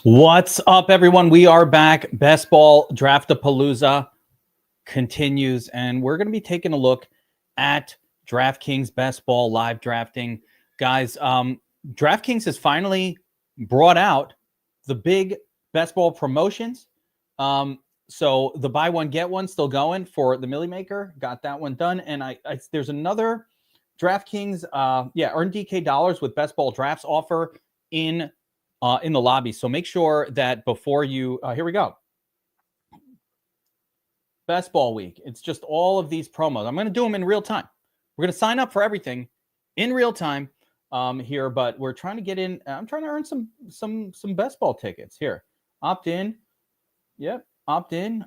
What's up, everyone? We are back. Best Ball Draftapalooza continues, and we're going to be taking a look at DraftKings Best Ball live drafting. Guys, DraftKings has finally brought out the big Best Ball promotions. So the buy one, get one still going for the Millie Maker. Got that one done. And there's another DraftKings, earn DK dollars with Best Ball drafts offer in the lobby. So make sure that before you, here we go. Best Ball week. It's just all of these promos. I'm going to do them in real time. We're going to sign up for everything in real time here, but we're trying to get in. I'm trying to earn some Best Ball tickets here. Opt in. Yep. Opt in.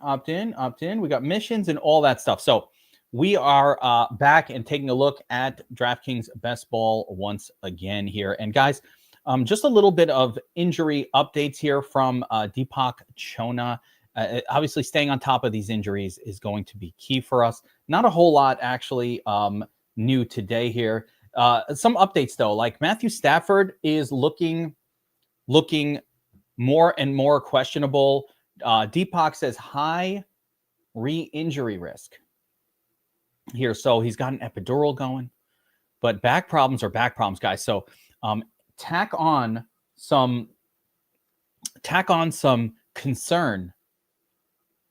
We got missions and all that stuff. So we are back and taking a look at DraftKings Best Ball once again here. And guys, just a little bit of injury updates here from Deepak Chona. Obviously, staying on top of these injuries is going to be key for us. Not a whole lot actually new today here. Some updates though, like Matthew Stafford is looking more and more questionable. Deepak says high re-injury risk here. So he's got an epidural going, but back problems are back problems, guys. So tack on some concern,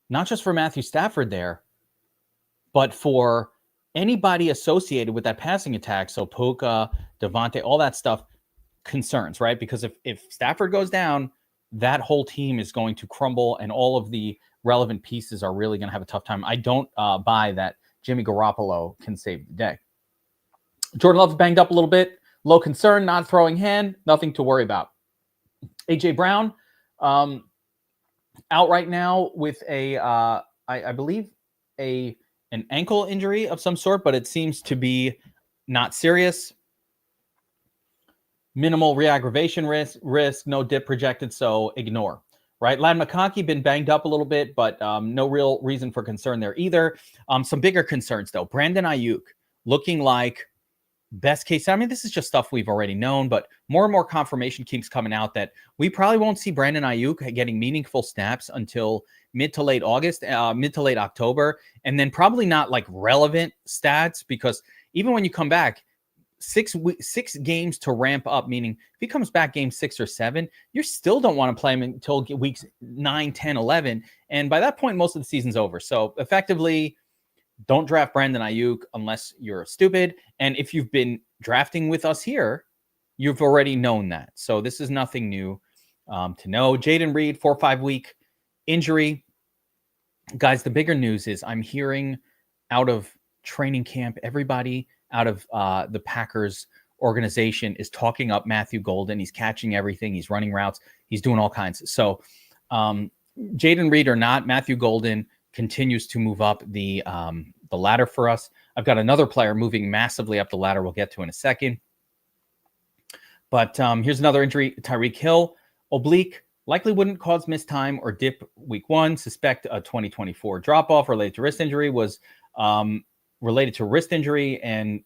not just for Matthew Stafford there, but for anybody associated with that passing attack. So Puka, Devontae, all that stuff, concerns, right? Because if Stafford goes down, that whole team is going to crumble, and all of the relevant pieces are really going to have a tough time. I don't buy that Jimmy Garoppolo can save the day. Jordan Love's banged up a little bit. Low concern, not throwing hand, nothing to worry about. A.J. Brown out right now with I believe an ankle injury of some sort, but it seems to be not serious. Minimal re-aggravation risk, no dip projected, so ignore. Right, Ladd McConkey been banged up a little bit, but no real reason for concern there either. Some bigger concerns though. Brandon Ayuk looking like best case. I mean, this is just stuff we've already known, but more and more confirmation keeps coming out that we probably won't see Brandon Ayuk getting meaningful snaps until mid to late October, and then probably not like relevant stats, because even when you come back, 6 games to ramp up, meaning if he comes back game 6 or 7, you still don't want to play him until weeks 9, 10, 11. And by that point, most of the season's over. So effectively, don't draft Brandon Ayuk unless you're stupid. And if you've been drafting with us here, you've already known that. So this is nothing new to know. Jaden Reed, 4 or 5 week injury. Guys, the bigger news is I'm hearing out of training camp, everybody out of the Packers organization is talking up Matthew Golden. He's catching everything. He's running routes. He's doing all kinds. So Jaden Reed or not, Matthew Golden continues to move up the ladder for us. I've got another player moving massively up the ladder we'll get to in a second. But here's another injury. Tyreek Hill, oblique, likely wouldn't cause missed time or dip week 1. Suspect a 2024 drop-off related to wrist injury was related to wrist injury, and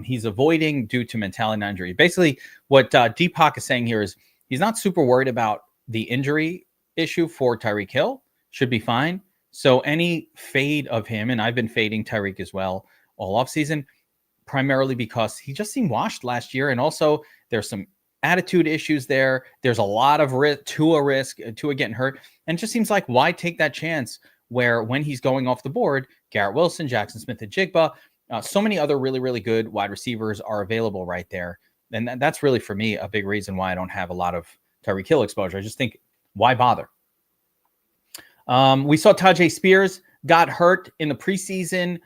he's avoiding due to mentality injury. Basically, what Deepak is saying here is he's not super worried about the injury issue for Tyreek Hill. Should be fine. So any fade of him, and I've been fading Tyreek as well all offseason, primarily because he just seemed washed last year, and also there's some attitude issues there. There's a lot of risk, Tua getting hurt, and it just seems like why take that chance where when he's going off the board, Garrett Wilson, Jackson Smith, and Jigba, so many other really, really good wide receivers are available right there. And that's really, for me, a big reason why I don't have a lot of Tyreek Hill exposure. I just think, why bother? We saw Tajay Spears got hurt in the preseason.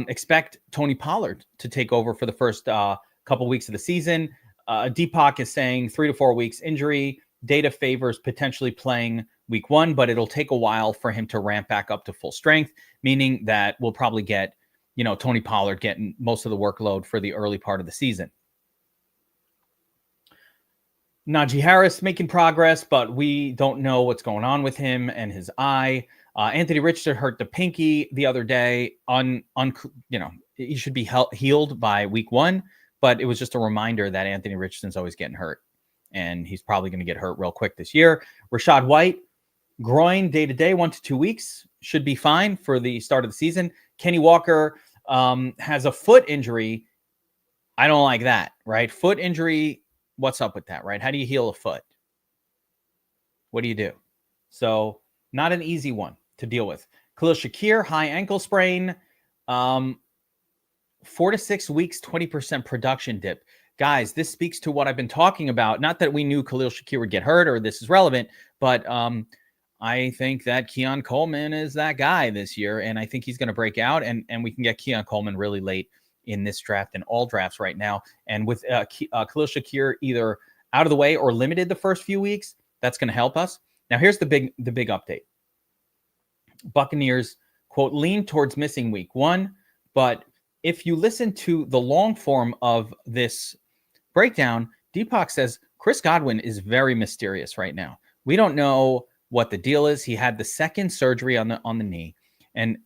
Expect Tony Pollard to take over for the first couple weeks of the season. Deepak is saying 3 to 4 weeks injury. Data favors potentially playing week 1, but it'll take a while for him to ramp back up to full strength, meaning that we'll probably get, Tony Pollard getting most of the workload for the early part of the season. Najee Harris making progress, but we don't know what's going on with him and his eye. Anthony Richardson hurt the pinky the other day. He should be healed by week 1, but it was just a reminder that Anthony Richardson's always getting hurt. and he's probably going to get hurt real quick this year. Rashad White, groin day to day, 1 to 2 weeks, should be fine for the start of the season. Kenny Walker has a foot injury. I don't like that, right? Foot injury, what's up with that, right? How do you heal a foot? What do you do? So not an easy one to deal with. Khalil Shakir, high ankle sprain, 4 to 6 weeks, 20% production dip. Guys, this speaks to what I've been talking about. Not that we knew Khalil Shakir would get hurt or this is relevant, but I think that Keon Coleman is that guy this year, and I think he's going to break out, and we can get Keon Coleman really late in this draft and all drafts right now. And with Khalil Shakir either out of the way or limited the first few weeks, that's going to help us. Now, here's the big update. Buccaneers, quote, lean towards missing week 1, but if you listen to the long form of this breakdown, Deepak says Chris Godwin is very mysterious right now. We don't know what the deal is. He had the second surgery on the knee, and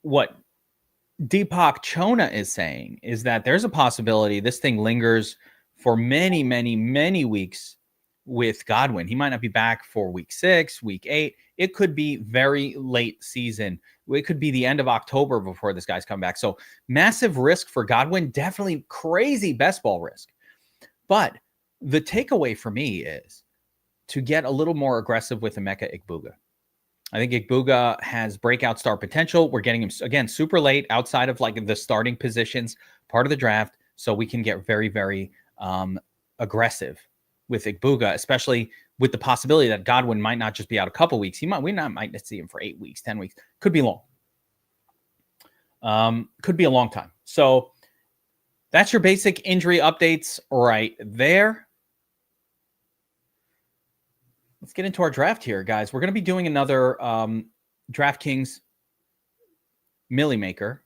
what Deepak Chona is saying is that there's a possibility this thing lingers for many, many, many weeks with Godwin. He might not be back for week 6, week 8. It could be very late season. It could be the end of October before this guy's come back. So massive risk for Godwin, definitely crazy best ball risk. But the takeaway for me is to get a little more aggressive with Emeka Egbuka. I think Egbuka has breakout star potential. We're getting him, again, super late outside of like the starting positions, part of the draft. So we can get very, very aggressive with Egbuka, especially with the possibility that Godwin might not just be out a couple weeks. We might not see him for 8 weeks, 10 weeks. Could be long. Could be a long time. So that's your basic injury updates right there. Let's get into our draft here, guys. We're going to be doing another DraftKings Millie Maker,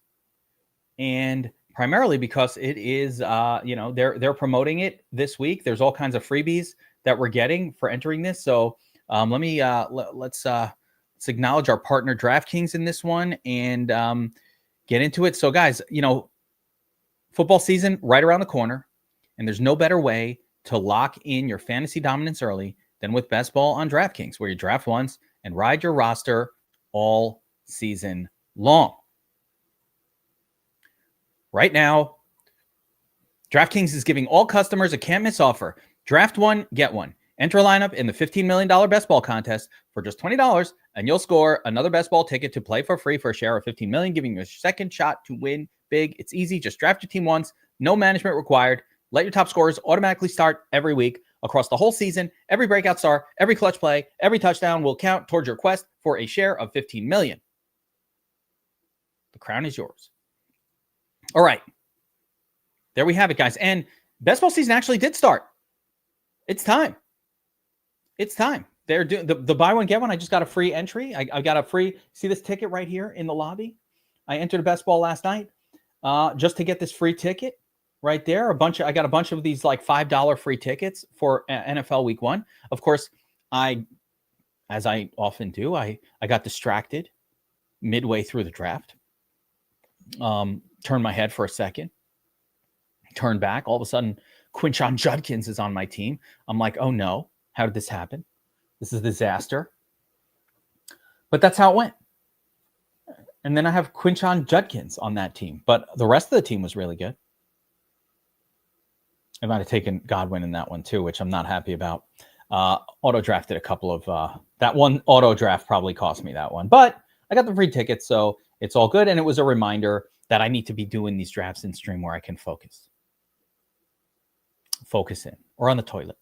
and primarily because it is, they're promoting it this week. There's all kinds of freebies that we're getting for entering this. So let's acknowledge our partner DraftKings in this one and get into it. So, guys, football season right around the corner, and there's no better way to lock in your fantasy dominance early than with Best Ball on DraftKings, where you draft once and ride your roster all season long. Right now, DraftKings is giving all customers a can't-miss offer. Draft one, get one. Enter a lineup in the $15 million Best Ball contest for just $20, and you'll score another Best Ball ticket to play for free for a share of $15 million, giving you a second shot to win big. It's easy. Just draft your team once. No management required. Let your top scorers automatically start every week across the whole season. Every breakout star, every clutch play, every touchdown will count towards your quest for a share of $15 million. The crown is yours. All right. There we have it, guys. And Best Ball season actually did start. It's time. It's time. They're doing the buy one, get one. I just got a free entry. I got a free, see this ticket right here in the lobby? I entered a Best Ball last night just to get this free ticket right there. I got a bunch of these like $5 free tickets for NFL Week 1. Of course, as I often do, I got distracted midway through the draft. Turned my head for a second, turned back. All of a sudden, Quinshon Judkins is on my team. I'm like, oh no, how did this happen? This is a disaster. But that's how it went. And then I have Quinshon Judkins on that team. But the rest of the team was really good. I might have taken Godwin in that one too, which I'm not happy about. Auto drafted a couple of that one auto draft probably cost me that one. But I got the free tickets, so it's all good. And it was a reminder that I need to be doing these drafts in stream where I can focus in, or on the toilet,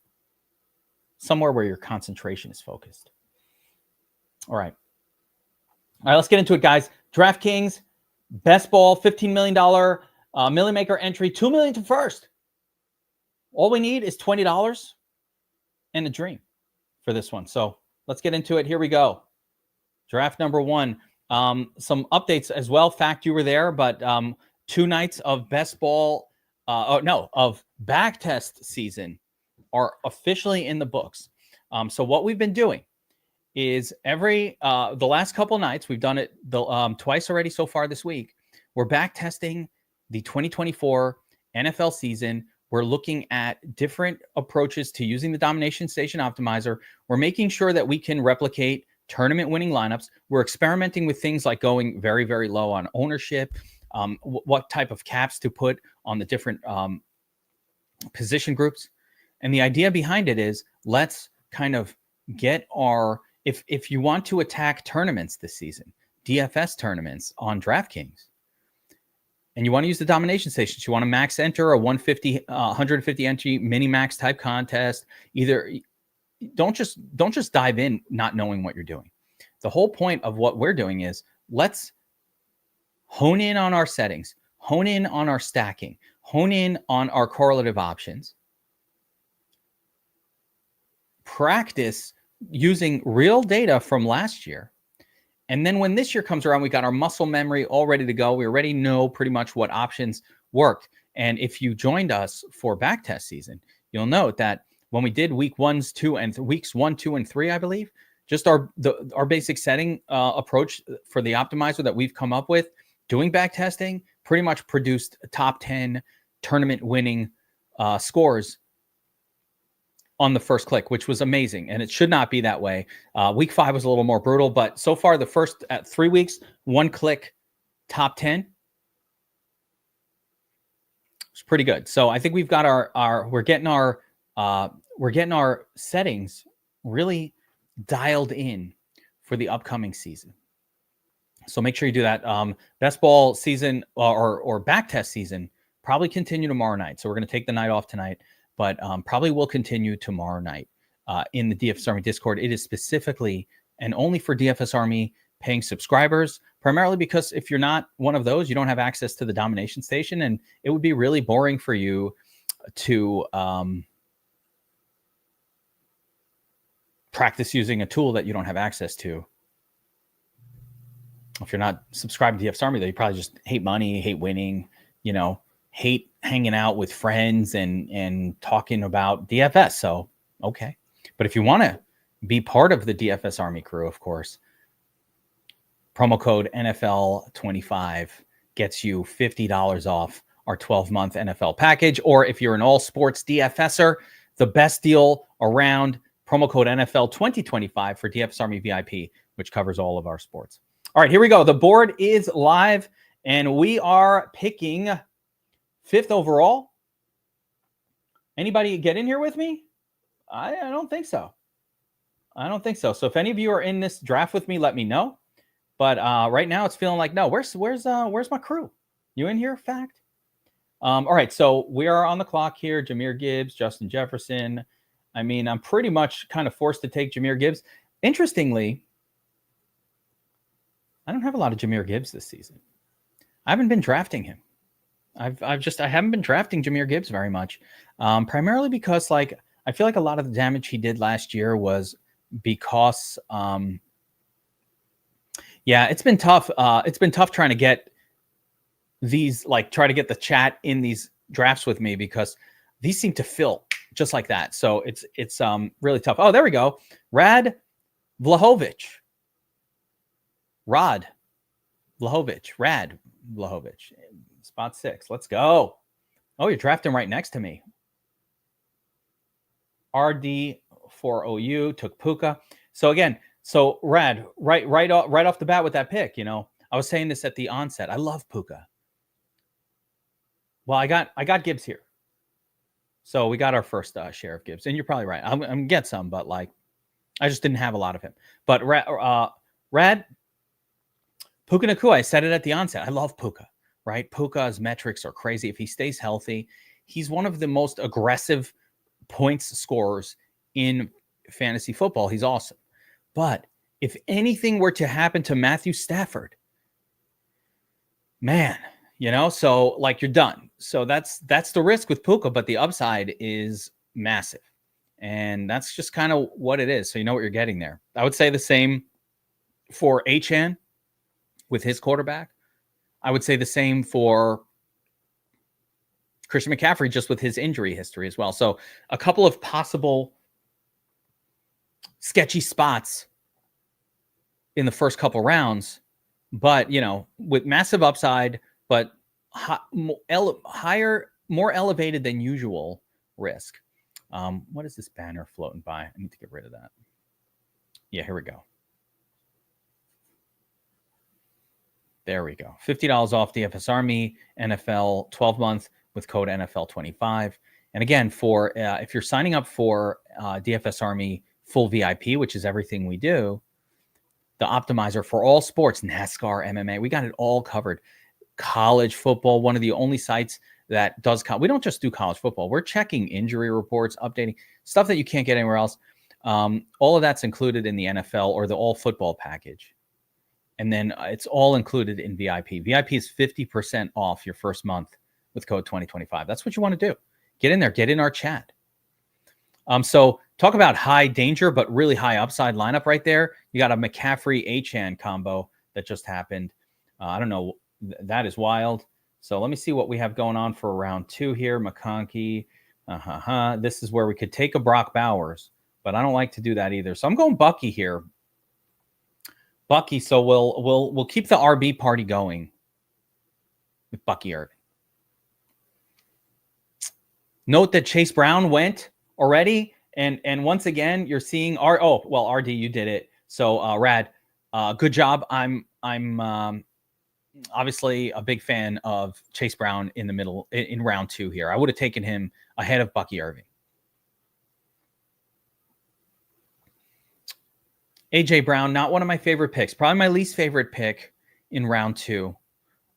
somewhere where your concentration is focused. All right, let's get into it, guys. DraftKings, Best Ball, $15 million Millie Maker entry, $2 million to first. All we need is $20 and a dream for this one. So let's get into it. Here we go. Draft number 1. Some updates as well. Fact, you were there, but 2 nights of Best Ball, of back test season are officially in the books. So what we've been doing is the last couple nights, we've done it twice already so far this week. We're back testing the 2024 NFL season We're looking at different approaches to using the domination station optimizer. We're making sure that we can replicate tournament winning lineups. We're experimenting with things like going very, very low on ownership, what type of caps to put on the different position groups. And the idea behind it is, let's kind of get our, if you want to attack tournaments this season, DFS tournaments on DraftKings, and you want to use the domination stations, you want to max enter a 150 entry mini max type contest, either don't just dive in not knowing what you're doing. The whole point of what we're doing is, let's hone in on our settings, hone in on our stacking, hone in on our correlative options, practice using real data from last year. And then when this year comes around, we got our muscle memory all ready to go. We already know pretty much what options worked. And if you joined us for backtest season, you'll note that when we did weeks 1, 2, and 3, I believe, just our basic setting approach for the optimizer that we've come up with, doing back testing, pretty much produced top 10 tournament winning scores on the first click, which was amazing. And it should not be that way. Week 5 was a little more brutal, but so far the first 3 weeks, 1 click, top 10. It's pretty good. So I think we've got we're getting our settings really dialed in for the upcoming season. So make sure you do that. Best ball season or backtest season probably continue tomorrow night. So we're going to take the night off tonight, but probably will continue tomorrow night in the DFS Army Discord. It is specifically and only for DFS Army paying subscribers, primarily because if you're not one of those, you don't have access to the domination station, and it would be really boring for you to practice using a tool that you don't have access to. If you're not subscribed to DFS Army, though, you probably just hate money, hate winning, hate hanging out with friends and talking about DFS. So, okay. But if you want to be part of the DFS Army crew, of course, promo code NFL25 gets you $50 off our 12-month NFL package. Or if you're an all-sports DFSer, the best deal around, promo code NFL2025 for DFS Army VIP, which covers all of our sports. All right, here we go. The board is live, and we are picking 5th overall. Anybody get in here with me? I don't think so. So if any of you are in this draft with me, let me know. But right now it's feeling like, no, where's my crew? You in here, fact? All right, so we are on the clock here. Jahmyr Gibbs, Justin Jefferson. I mean, I'm pretty much kind of forced to take Jahmyr Gibbs. Interestingly, I don't have a lot of Jahmyr Gibbs this season. I haven't been drafting him. I haven't been drafting Jahmyr Gibbs very much, primarily because I feel like a lot of the damage he did last year was because, it's been tough. It's been tough trying to get these, try to get the chat in these drafts with me, because these seem to fill just like that. So it's really tough. Oh, there we go. Rad Vlahovic. Spot 6. Let's go. Oh, you're drafting right next to me. RD4OU took Puka. So again, Rad, right off the bat with that pick, I was saying this at the onset. I love Puka. Well, I got Gibbs here. So we got our first share of Gibbs. And you're probably right. I'm going to get some, but I just didn't have a lot of him. But Rad, Puka Nacua, I said it at the onset. I love Puka, right? Puka's metrics are crazy. If he stays healthy, he's one of the most aggressive points scorers in fantasy football. He's awesome. But if anything were to happen to Matthew Stafford, man, so you're done. So that's the risk with Puka, but the upside is massive. And that's just kind of what it is. So you know what you're getting there. I would say the same for Achane with his quarterback. I would say the same for Christian McCaffrey, just with his injury history as well. So a couple of possible sketchy spots in the first couple rounds, but with massive upside, but higher more elevated than usual risk. What is this banner floating by? I need to get rid of that. Yeah, here we go. There we go. $50 off DFS Army NFL 12-month with code NFL25. And again, for if you're signing up for DFS Army full VIP, which is everything we do, the optimizer for all sports, NASCAR, MMA, we got it all covered. College football, one of the only sites that does. We don't just do college football. We're checking injury reports, updating stuff that you can't get anywhere else. All of that's included in the NFL or the all football package. And then it's all included in VIP. VIP is 50% off your first month with code 2025. That's what you want to do. Get in there. Get in our chat. So talk about high danger, but really high upside lineup right there. You got a McCaffrey Achane combo that just happened. I don't know. That is wild. So let me see what we have going on for round 2 here. McConkey. This is where we could take a Brock Bowers, but I don't like to do that either. So I'm going Bucky here. Bucky, so we'll keep the RB party going with Bucky Irving. Note that Chase Brown went already, and once again you're seeing RD, you did it. So Rad, good job. I'm obviously a big fan of Chase Brown in the middle in round 2 here. I would have taken him ahead of Bucky Irving. AJ Brown, not one of my favorite picks. Probably my least favorite pick in round 2.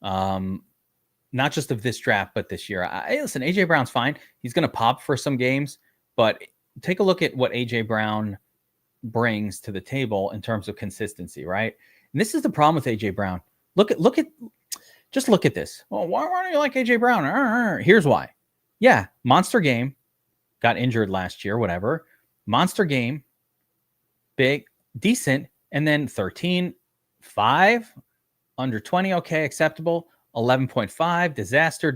Not just of this draft, but this year. Listen, AJ Brown's fine. He's going to pop for some games, but take a look at what AJ Brown brings to the table in terms of consistency, right? And this is the problem with AJ Brown. Look at this. Well, why don't you like AJ Brown? Here's why. Yeah, monster game. Got injured last year, whatever. Monster game. Big. Decent, and then 13, 5, under 20, okay, acceptable, 11.5, disaster.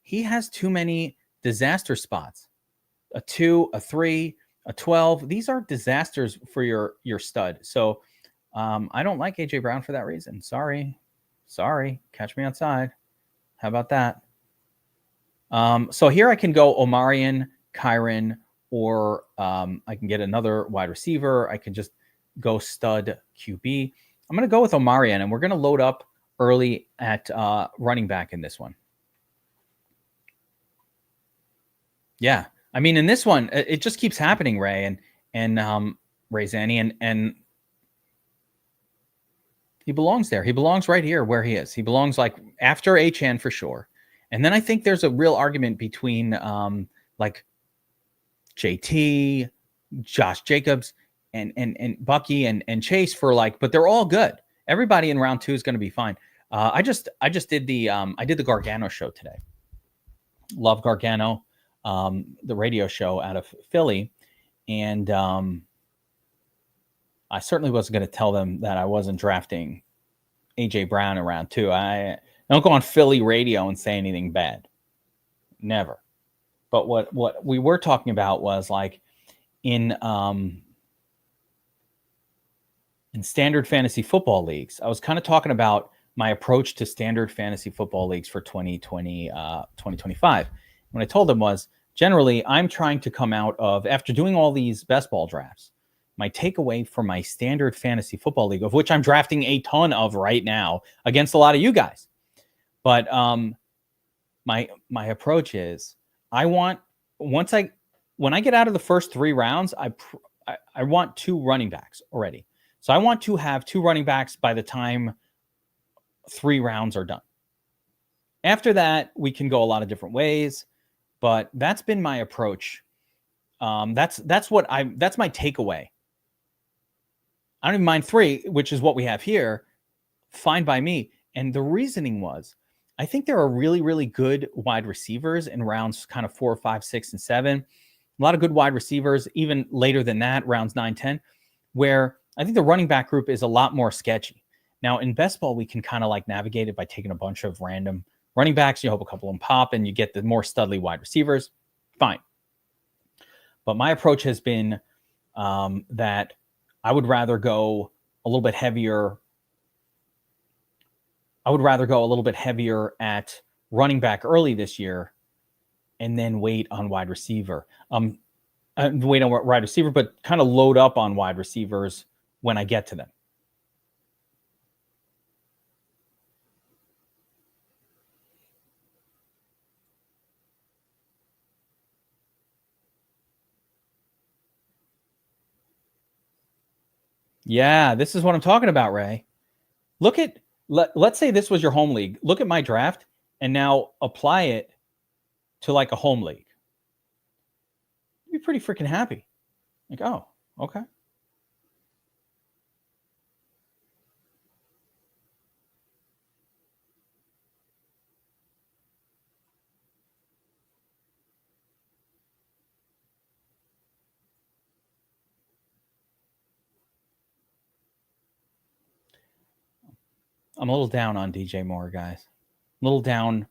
He has too many disaster spots. A 2, a 3, a 12. These are disasters for your stud. So I don't like AJ Brown for that reason. Sorry. Catch me outside. How about that? So here I can go Omarion, Kyren, or I can get another wide receiver. I can just go stud QB. I'm going to go with Omarion, and we're going to load up early at running back in this one. Yeah. I mean, in this one, it just keeps happening, Ray, and Ray Zanny, and he belongs there. He belongs right here where he is. He belongs like after Achane for sure. And then I think there's a real argument between like JT, Josh Jacobs, and Bucky and Chase for like, but they're all good. Everybody in round 2 is going to be fine. I just did the Gargano show today. Love Gargano, the radio show out of Philly, and I certainly wasn't going to tell them that I wasn't drafting AJ Brown in round 2. I don't go on Philly radio and say anything bad. Never. But what we were talking about was like in standard fantasy football leagues, I was kind of talking about my approach to standard fantasy football leagues for 2025. What I told them was generally I'm trying to come out of, after doing all these best ball drafts, my takeaway for my standard fantasy football league, of which I'm drafting a ton of right now against a lot of you guys. But my approach is, I want, when I get out of the first 3 rounds, I want 2 running backs already. So I want to have 2 running backs by the time 3 rounds are done. After that, we can go a lot of different ways, but that's been my approach. That's my takeaway. I don't even mind 3, which is what we have here. Fine by me. And the reasoning was, I think there are really, really good wide receivers in rounds kind of 4, 5, 6, and 7. A lot of good wide receivers, even later than that, rounds 9, 10, where I think the running back group is a lot more sketchy. Now, in best ball, we can kind of like navigate it by taking a bunch of random running backs. You hope a couple of them pop, and you get the more studly wide receivers. Fine. But my approach has been that I would rather go a little bit heavier. I would rather go a little bit heavier at running back early this year and then wait on wide receiver. Wait on wide receiver, but kind of load up on wide receivers when I get to them. Yeah, this is what I'm talking about, Ray. Look at, let's say this was your home league. Look at my draft and now apply it to like a home league. You'd be pretty freaking happy. Like, oh, okay. I'm a little down on DJ Moore, guys. A little down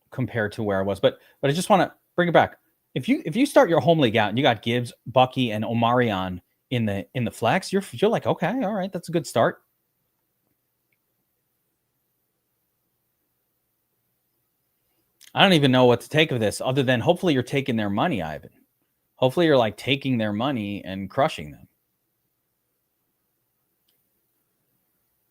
compared to where I was, but I just want to bring it back. If you start your home league out and you got Gibbs, Bucky, and Omarion in the flex, you're like, okay, all right, that's a good start. I don't even know what to take of this other than hopefully you're taking their money, Ivan. Hopefully you're like taking their money and crushing them.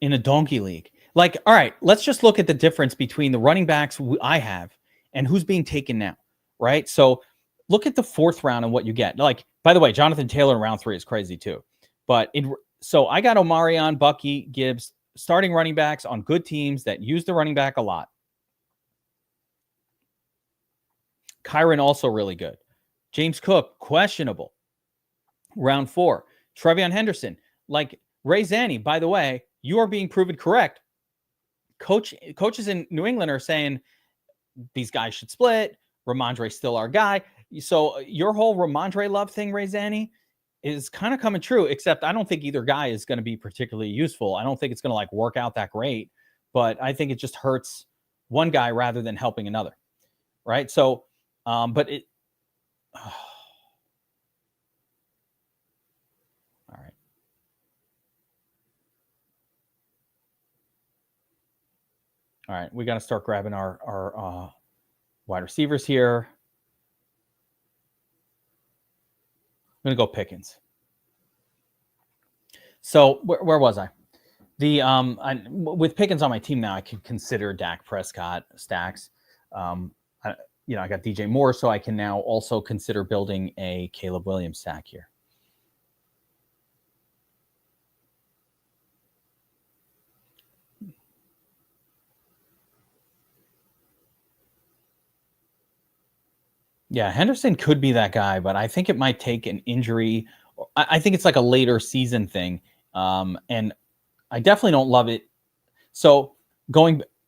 In a donkey league. Like, all right, let's just look at the difference between the running backs I have and who's being taken now, right? So look at the fourth round and what you get. Like, by the way, Jonathan Taylor in round 3 is crazy too. But so I got Omarion, Bucky, Gibbs, starting running backs on good teams that use the running back a lot. Kyron also really good. James Cook, questionable. Round 4. Trevion Henderson. Like Ray Zanny, by the way, you are being proven correct. Coaches in New England are saying these guys should split. Ramondre's still our guy. So your whole Ramondre love thing, Ray Zanny, is kind of coming true, except I don't think either guy is going to be particularly useful. I don't think it's going to like work out that great, but I think it just hurts one guy rather than helping another. Right. So, but it, all right. All right. We got to start grabbing our wide receivers here. I'm going to go Pickens. So where was I? With Pickens on my team now, I could consider Dak Prescott stacks. I got DJ Moore, so I can now also consider building a Caleb Williams stack here. Yeah, Henderson could be that guy, but I think it might take an injury. I think it's like a later season thing. And I definitely don't love it. So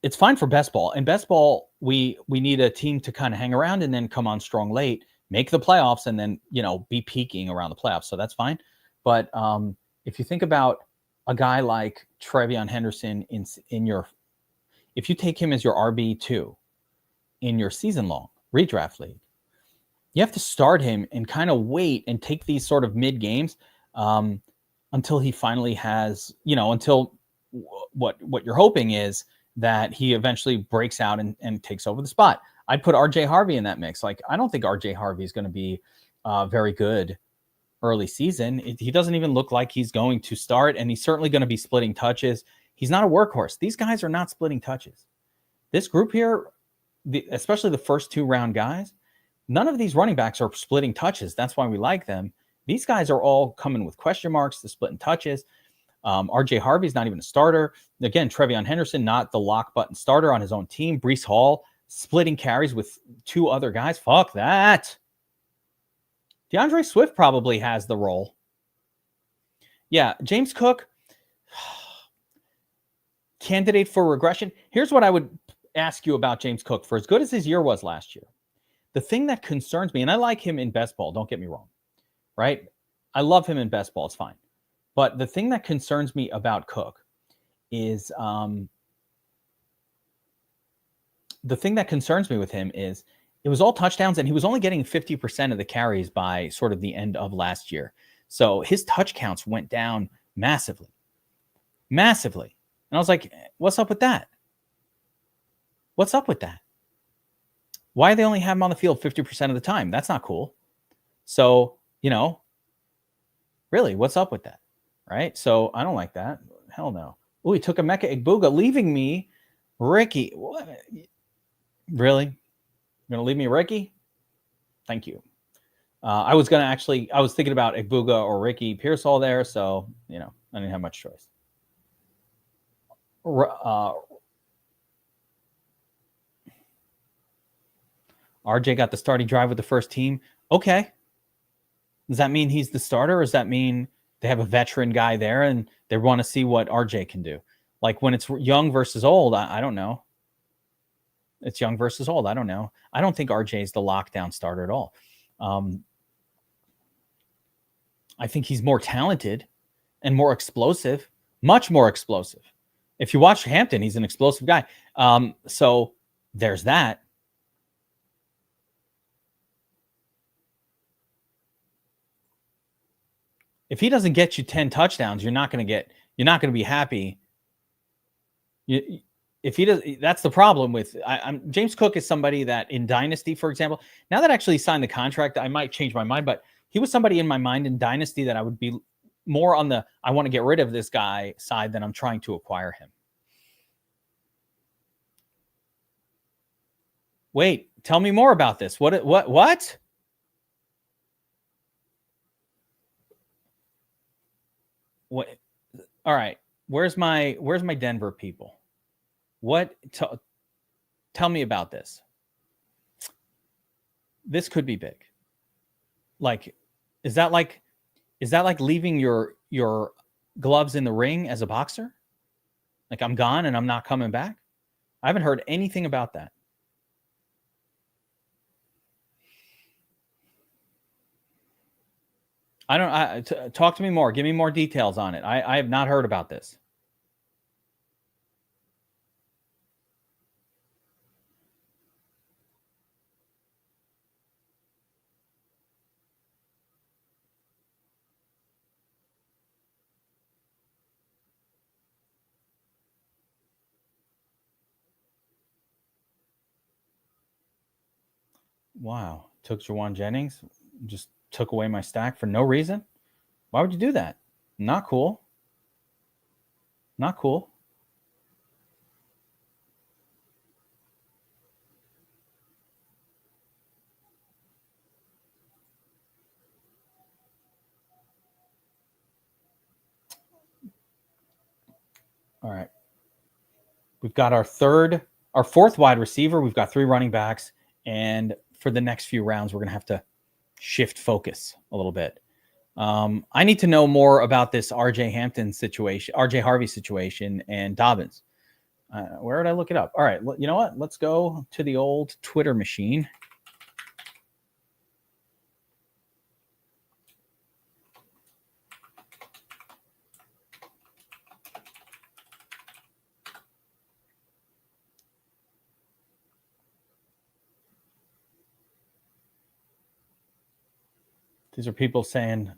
it's fine for best ball. In best ball, we need a team to kind of hang around and then come on strong late, make the playoffs, and then, be peaking around the playoffs. So that's fine. But if you think about a guy like Trevion Henderson if you take him as your RB2 in your season long redraft league, you have to start him and kind of wait and take these sort of mid games until he finally has, until what you're hoping is that he eventually breaks out and takes over the spot. I'd put RJ Harvey in that mix. Like, I don't think RJ Harvey is going to be very good early season. He doesn't even look like he's going to start, and he's certainly going to be splitting touches. He's not a workhorse. These guys are not splitting touches. This group here, especially the first 2 round guys, none of these running backs are splitting touches. That's why we like them. These guys are all coming with question marks to splitting touches. RJ Harvey's not even a starter. Again, Trevion Henderson, not the lock button starter on his own team. Breece Hall splitting carries with 2 other guys. Fuck that. DeAndre Swift probably has the role. Yeah, James Cook, candidate for regression. Here's what I would ask you about James Cook. For as good as his year was last year, the thing that concerns me, and I like him in best ball, don't get me wrong, right? I love him in best ball. It's fine. But the thing that concerns me about Cook is the thing that concerns me with him is it was all touchdowns, and he was only getting 50% of the carries by sort of the end of last year. So his touch counts went down massively. And I was like, what's up with that? What's up with that? Why do they only have him on the field 50% of the time? That's not cool. So, really, what's up with that? Right? So I don't like that. Hell no. Oh, he took Emeka Egbuka, leaving me Ricky. What? Really? You're going to leave me Ricky? Thank you. I was thinking about Egbuka or Ricky Pearsall there, so, I didn't have much choice. RJ got the starting drive with the first team. Okay. Does that mean he's the starter, or does that mean they have a veteran guy there and they want to see what RJ can do? Like when it's young versus old, I don't know. It's young versus old. I don't know. I don't think RJ is the lockdown starter at all. I think he's more talented and more explosive, much more explosive. If you watch Hampton, he's an explosive guy. So there's that. If he doesn't get you 10 touchdowns, you're not going to be happy. If he does, that's the problem with James Cook is somebody that in Dynasty, for example, now that I actually signed the contract, I might change my mind, but he was somebody in my mind in Dynasty that I would be more on the, I want to get rid of this guy side than I'm trying to acquire him. Wait, tell me more about this. What? What? All right. Where's my Denver people? What? Tell me about this. This could be big. Like, is that like leaving your gloves in the ring as a boxer? Like, I'm gone and I'm not coming back? I haven't heard anything about that. Talk to me more. Give me more details on it. I have not heard about this. Wow. Took Jawan Jennings, just took away my stack for no reason. Why would you do that? Not cool. Not cool. All right. We've got our fourth wide receiver. We've got 3 running backs. And for the next few rounds, we're going to have to shift focus a little bit. I need to know more about this RJ Harvey situation and Dobbins. Where would I look it up? All right. You know what? Let's go to the old Twitter machine. These are people saying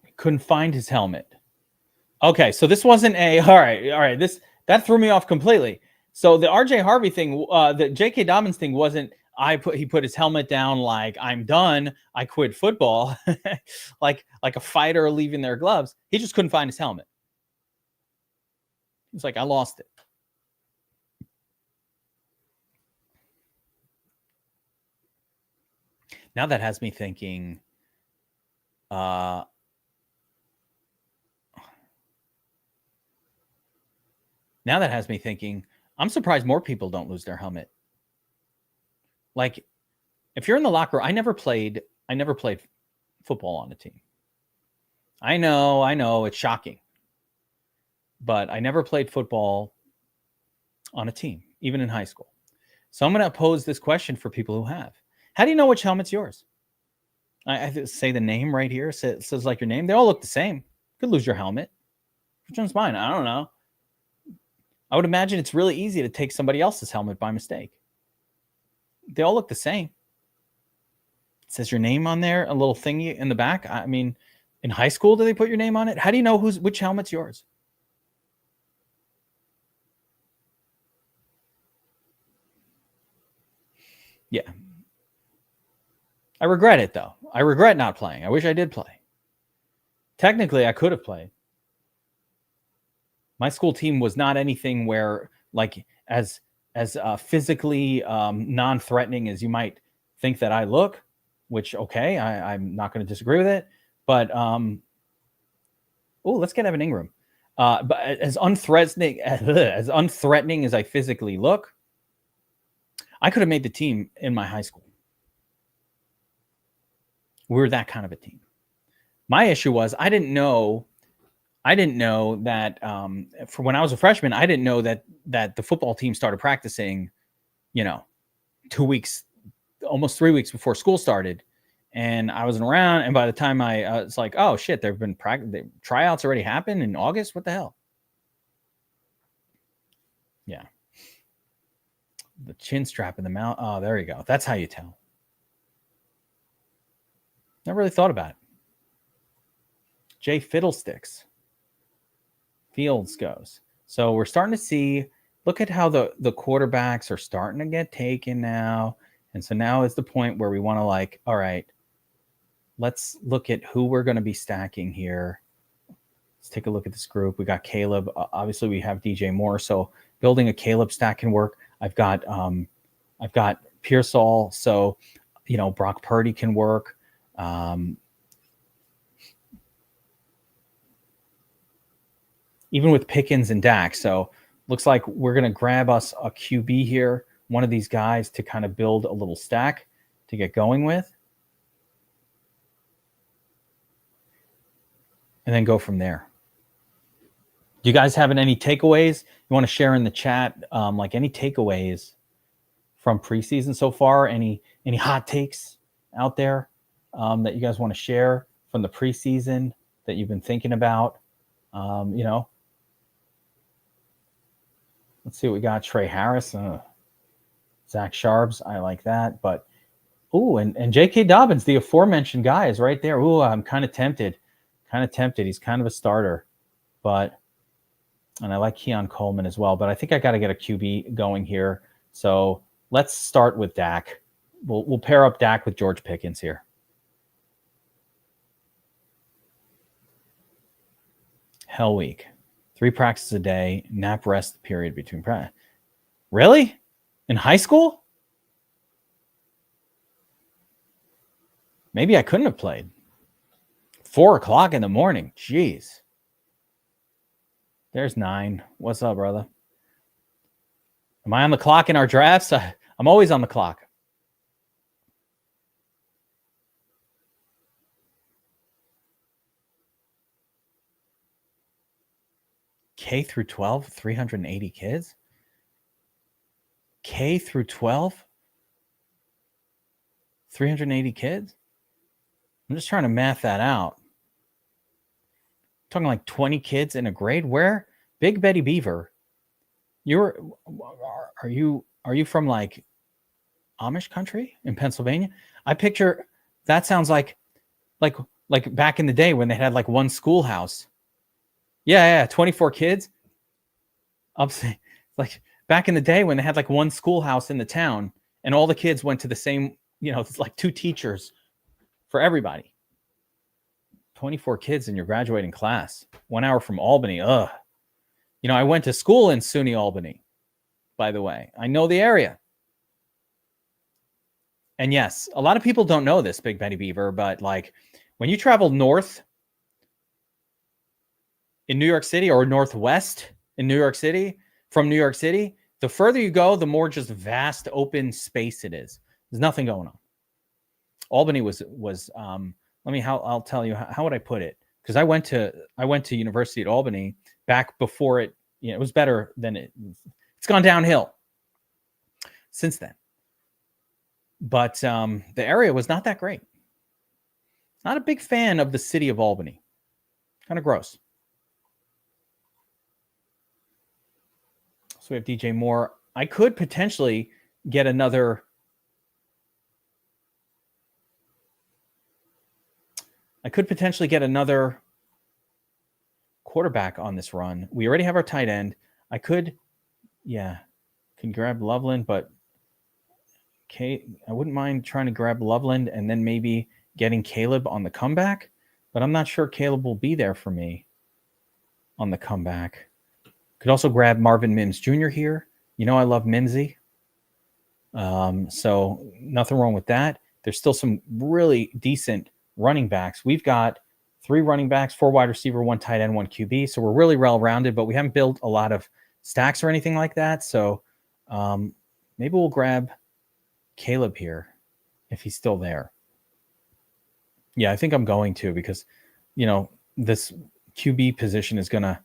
he couldn't find his helmet. Okay, so this wasn't all right. That threw me off completely. So the RJ Harvey thing, the J.K. Dobbins thing wasn't he put his helmet down like I'm done, I quit football, like a fighter leaving their gloves. He just couldn't find his helmet. He's like, I lost it. Now that has me thinking, now that has me thinking, I'm surprised more people don't lose their helmet. Like, if you're in the locker room, I never played football on a team. I know, it's shocking. But I never played football on a team, even in high school. So I'm going to pose this question for people who have. How do you know which helmet's yours? I say the name right here. It says like your name. They all look the same. You could lose your helmet. Which one's mine? I don't know. I would imagine it's really easy to take somebody else's helmet by mistake. They all look the same. It says your name on there, a little thingy in the back. I mean, in high school, do they put your name on it? How do you know which helmet's yours? Yeah. I regret it, though. I regret not playing. I wish I did play. Technically, I could have played. My school team was not anything where, like, as physically non-threatening as you might think that I look, which, okay, I'm not going to disagree with it. But, let's get Evan Ingram. But as unthreatening as I physically look, I could have made the team in my high school. We were that kind of a team. My issue was I didn't know that for when I was a freshman, I didn't know that the football team started practicing, 2 weeks, almost 3 weeks before school started. And I wasn't around. And by the time it's like, oh shit, there've been tryouts already happened in August. What the hell? Yeah. The chin strap in the mouth. Oh, there you go. That's how you tell. Never really thought about it. Jay Fiddlesticks. Fields goes. So we're starting to see, look at how the quarterbacks are starting to get taken now. And so now is the point where we want to all right, let's look at who we're going to be stacking here. Let's take a look at this group. We got Caleb. Obviously, we have DJ Moore. So building a Caleb stack can work. I've got Pearsall. So, Brock Purdy can work. Even with Pickens and Dak. So looks like we're going to grab us a QB here, one of these guys to kind of build a little stack to get going with. And then go from there. Do you guys have any takeaways you want to share in the chat? Any takeaways from preseason so far? Any hot takes out there that you guys want to share from the preseason that you've been thinking about? Let's see what we got. Trey Harris, Zach Sharps. I like that. But, and J.K. Dobbins, the aforementioned guy, is right there. I'm kind of tempted. He's kind of a starter. And I like Keon Coleman as well. But I think I got to get a QB going here. So let's start with Dak. We'll pair up Dak with George Pickens here. Hell week. 3 practices a day, nap rest period between practice. Really? In high school? Maybe I couldn't have played. 4:00 in the morning. Jeez. There's 9. What's up, brother? Am I on the clock in our drafts? I'm always on the clock. K through 12, 380 kids? K through 12, 380 kids? I'm just trying to math that out. I'm talking like 20 kids in a grade. Where? Big Betty Beaver. Are you from like Amish country in Pennsylvania? I picture that sounds like back in the day when they had like one schoolhouse. Yeah, 24 kids. I'm saying, like back in the day when they had like one schoolhouse in the town and all the kids went to the same, it's like 2 teachers for everybody. 24 kids in your graduating class. 1 hour from Albany. Ugh. I went to school in SUNY Albany, by the way. I know the area. And yes, a lot of people don't know this, Big Betty Beaver, but like when you travel north in New York City or northwest in New York City, from New York City, the further you go, the more just vast open space it is. There's nothing going on. Albany was I'll tell you, how would I put it? Because I went to University at Albany back before it, it was better than it's gone downhill since then. But the area was not that great. Not a big fan of the city of Albany. Kind of gross. So we have DJ Moore. I could potentially get another. Quarterback on this run. We already have our tight end. I could, can grab Loveland, but I wouldn't mind trying to grab Loveland and then maybe getting Caleb on the comeback, but I'm not sure Caleb will be there for me on the comeback. Could also grab Marvin Mims Jr. here. You know I love Mimsy. So nothing wrong with that. There's still some really decent running backs. We've got 3 running backs, 4 wide receiver, 1 tight end, 1 QB. So we're really well-rounded, but we haven't built a lot of stacks or anything like that. So maybe we'll grab Caleb here if he's still there. Yeah, I think I'm going to, because, you know, this QB position is going to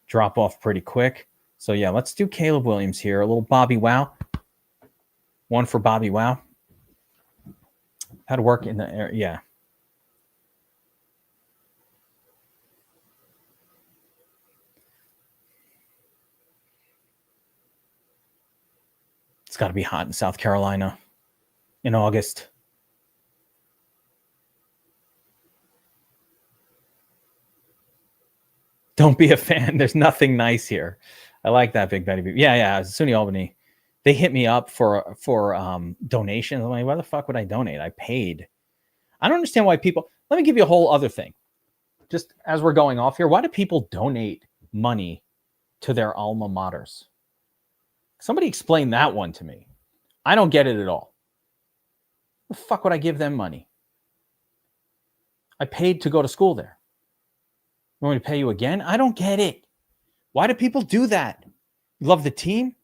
drop off pretty quick. So yeah, let's do Caleb Williams here. A little Bobby Wow. 1 for Bobby Wow. How to work in the air. Yeah. It's got to be hot in South Carolina in August. Don't be a fan. There's nothing nice here. I like that, Big Betty. Yeah. SUNY Albany. They hit me up for donations. I'm like, why the fuck would I donate? I paid. I don't understand why people. Let me give you a whole other thing. Just as we're going off here, why do people donate money to their alma maters? Somebody explain that one to me. I don't get it at all. The fuck would I give them money? I paid to go to school there. You want me to pay you again? I don't get it. Why do people do that? You love the team?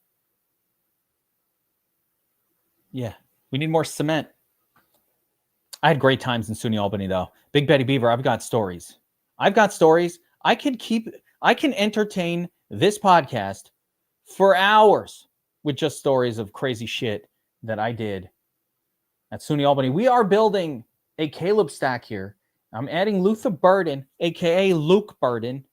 Yeah, we need more cement. I had great times in SUNY Albany, though. Big Betty Beaver, I've got stories. I can entertain this podcast for hours with just stories of crazy shit that I did at SUNY Albany. We are building a Caleb stack here. I'm adding Luther Burden, a.k.a. Luke Burden,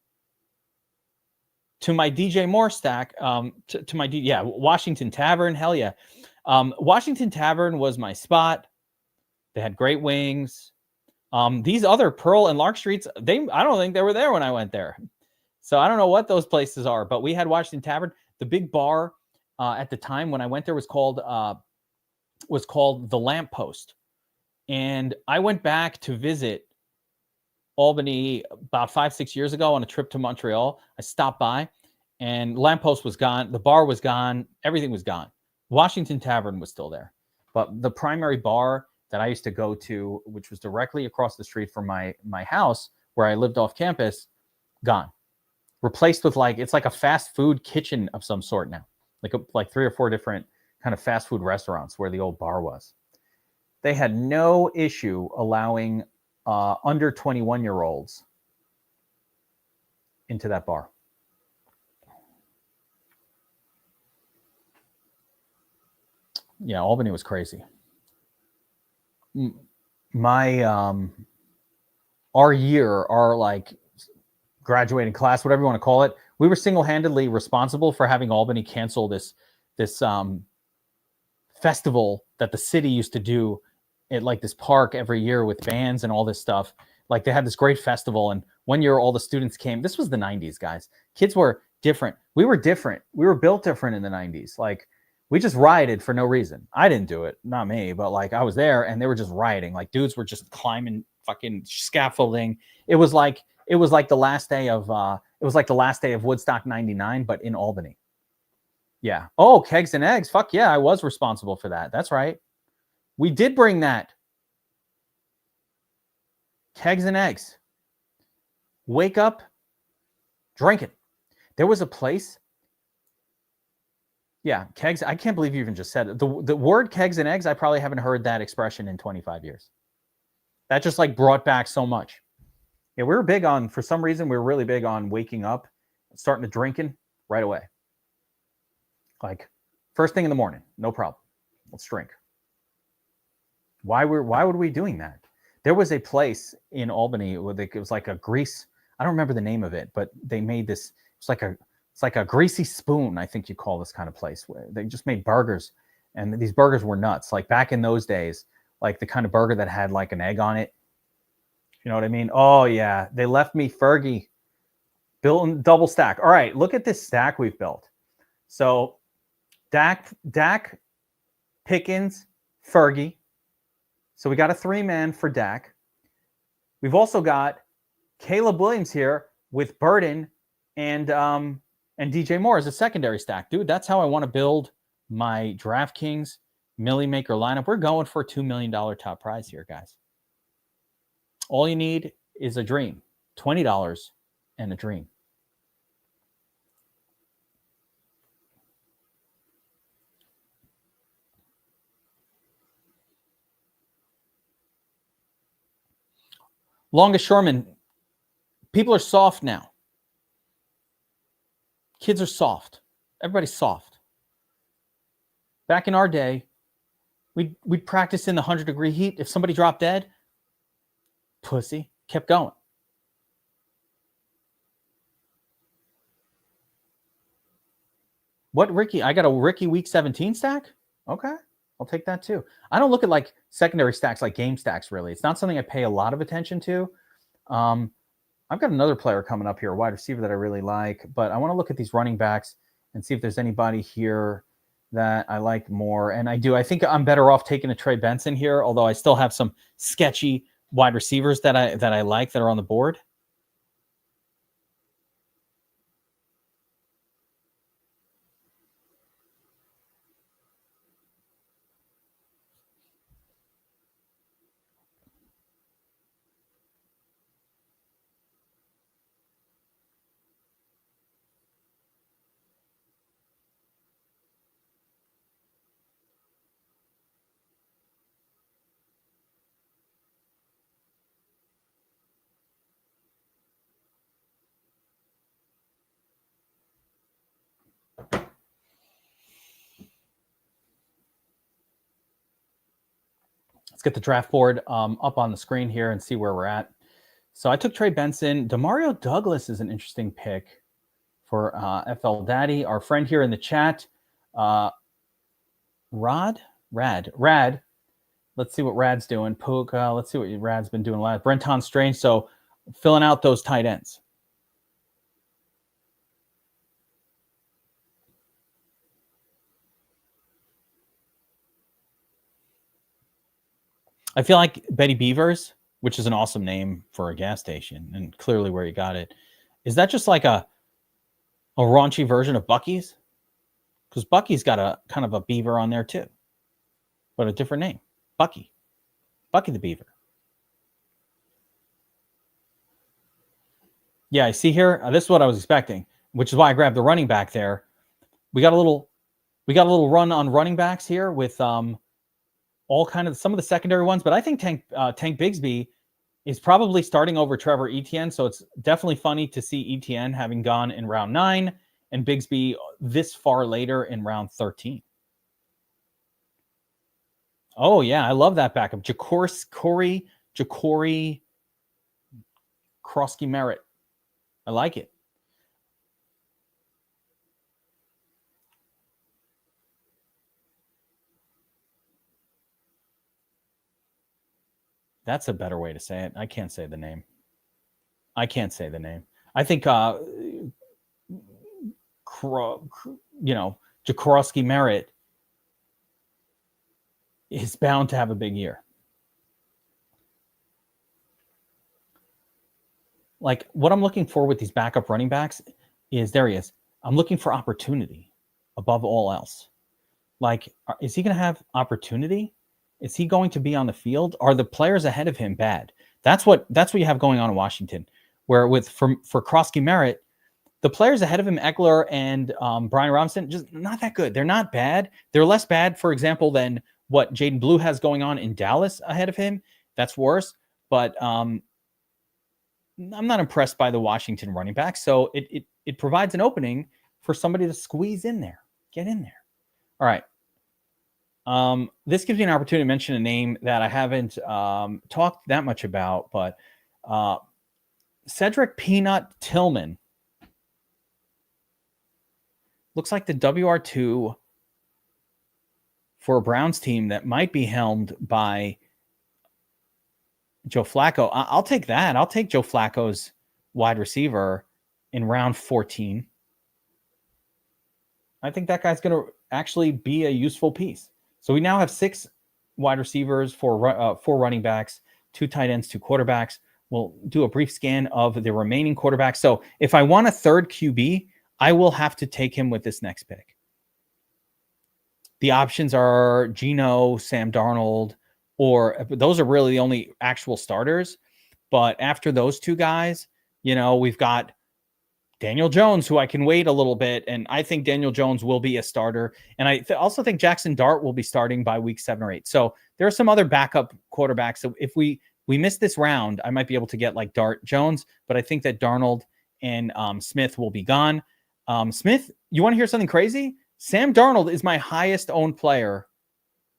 to my DJ Moore stack. Washington Tavern. Hell yeah. Washington Tavern was my spot. They had great wings. These other Pearl and Lark Streets, I don't think they were there when I went there. So I don't know what those places are, but we had Washington Tavern. The big bar at the time when I went there was called the Lamppost. And I went back to visit Albany about 5-6 years ago on a trip to Montreal. I stopped by and Lamppost was gone. The bar was gone. Everything was gone. Washington Tavern was still there. But the primary bar that I used to go to, which was directly across the street from my house where I lived off campus, gone. Replaced with it's like a fast food kitchen of some sort now. Like 3 or 4 different kind of fast food restaurants where the old bar was. They had no issue allowing under 21-year-olds into that bar. Yeah, Albany was crazy. Our graduating class, whatever you want to call it, we were single-handedly responsible for having Albany cancel this festival that the city used to do at this park every year with bands and all this stuff. They had this great festival, and one year all the students came. This was the 90s, guys. Kids were different. We were different. We were built different in the 90s. We just rioted for no reason. I didn't do it, not me, but I was there and they were just rioting. Dudes were just climbing fucking scaffolding. It was like the last day of Woodstock 99, but in Albany. Yeah. Oh, kegs and eggs. Fuck yeah, I was responsible for that. That's right. We did bring that. Kegs and eggs. Wake up, drink it. There was a place. Yeah, kegs. I can't believe you even just said it. The word kegs and eggs, I probably haven't heard that expression in 25 years. That just brought back so much. Yeah, we were big on, for some reason, we were really big on waking up, starting to drinking right away. First thing in the morning, no problem. Let's drink. Why would we doing that? There was a place in Albany where it was like a grease. I don't remember the name of it, but they made this. It's like a greasy spoon, I think you call this kind of place, where they just made burgers, and these burgers were nuts. Back in those days, the kind of burger that had an egg on it. You know what I mean? Oh yeah, they left me Fergie. Built in double stack. All right, look at this stack we've built. So Dak Pickens, Fergie. So we got a 3-man for Dak. We've also got Caleb Williams here with Burden and DJ Moore as a secondary stack. Dude, that's how I want to build my DraftKings Millie Maker lineup. We're going for a $2 million top prize here, guys. All you need is a dream. $20 and a dream. Longest Shoreman, people are soft now. Kids are soft. Everybody's soft. Back in our day, we'd practice in the 100-degree heat. If somebody dropped dead, pussy, kept going. What, Ricky? I got a Ricky week 17 stack? Okay, I'll take that too. I don't look at like secondary stacks like game stacks, really. It's not something I pay a lot of attention to. I've got another player coming up here, a wide receiver that I really like, but I want to look at these running backs and see if there's anybody here that I like more. And I do. I think I'm better off taking a Trey Benson here, although I still have some sketchy wide receivers that I like that are on the board. Let's get the draft board up on the screen here and see where we're at. So I took Trey Benson. Demario Douglas is an interesting pick for FL Daddy. Our friend here in the chat, Rad. Let's see what Rad's doing. Puka. Let's see what Rad's been doing last. Brenton Strange. So filling out those tight ends. I feel like Betty Beavers, which is an awesome name for a gas station and clearly where you got it. Is that just like a raunchy version of Buc-ee's? Because Buc-ee's got a kind of a beaver on there too, but a different name. Bucky the Beaver. Yeah, I see here. This is what I was expecting, which is why I grabbed the running back there. We got a little run on running backs here with all kind of some of the secondary ones, but I think Tank Bigsby is probably starting over Trevor Etienne. So it's definitely funny to see Etienne having gone in round 9 and Bigsby this far later in round 13. Oh yeah, I love that backup. Jacory Krosky Merritt. I like it. That's a better way to say it. I can't say the name. I think, Jaworski Merritt is bound to have a big year. Like what I'm looking for with these backup running backs is there he is. I'm looking for opportunity above all else. Like, is he going to have opportunity? Is he going to be on the field? Are the players ahead of him bad? That's what you have going on in Washington, where for Krosky Merritt, the players ahead of him, Eckler and Brian Robinson, just not that good. They're not bad. They're less bad, for example, than what Jaden Blue has going on in Dallas ahead of him. That's worse. But I'm not impressed by the Washington running back. So it provides an opening for somebody to squeeze in there, get in there. All right. This gives me an opportunity to mention a name that I haven't talked that much about, but Cedric Peanut Tillman looks like the WR2 for a Browns team that might be helmed by Joe Flacco. I'll take that. I'll take Joe Flacco's wide receiver in round 14. I think that guy's going to actually be a useful piece. So we now have 6 wide receivers, four running backs, 2 tight ends, 2 quarterbacks. We'll do a brief scan of the remaining quarterbacks. So if I want a third QB, I will have to take him with this next pick. The options are Geno, Sam Darnold, or those are really the only actual starters. But after those 2 guys, we've got Daniel Jones, who I can wait a little bit. And I think Daniel Jones will be a starter. And I also think Jackson Dart will be starting by week 7 or 8. So there are some other backup quarterbacks. So if we miss this round, I might be able to get like Dart Jones, but I think that Darnold and Smith will be gone. Smith, you want to hear something crazy? Sam Darnold is my highest owned player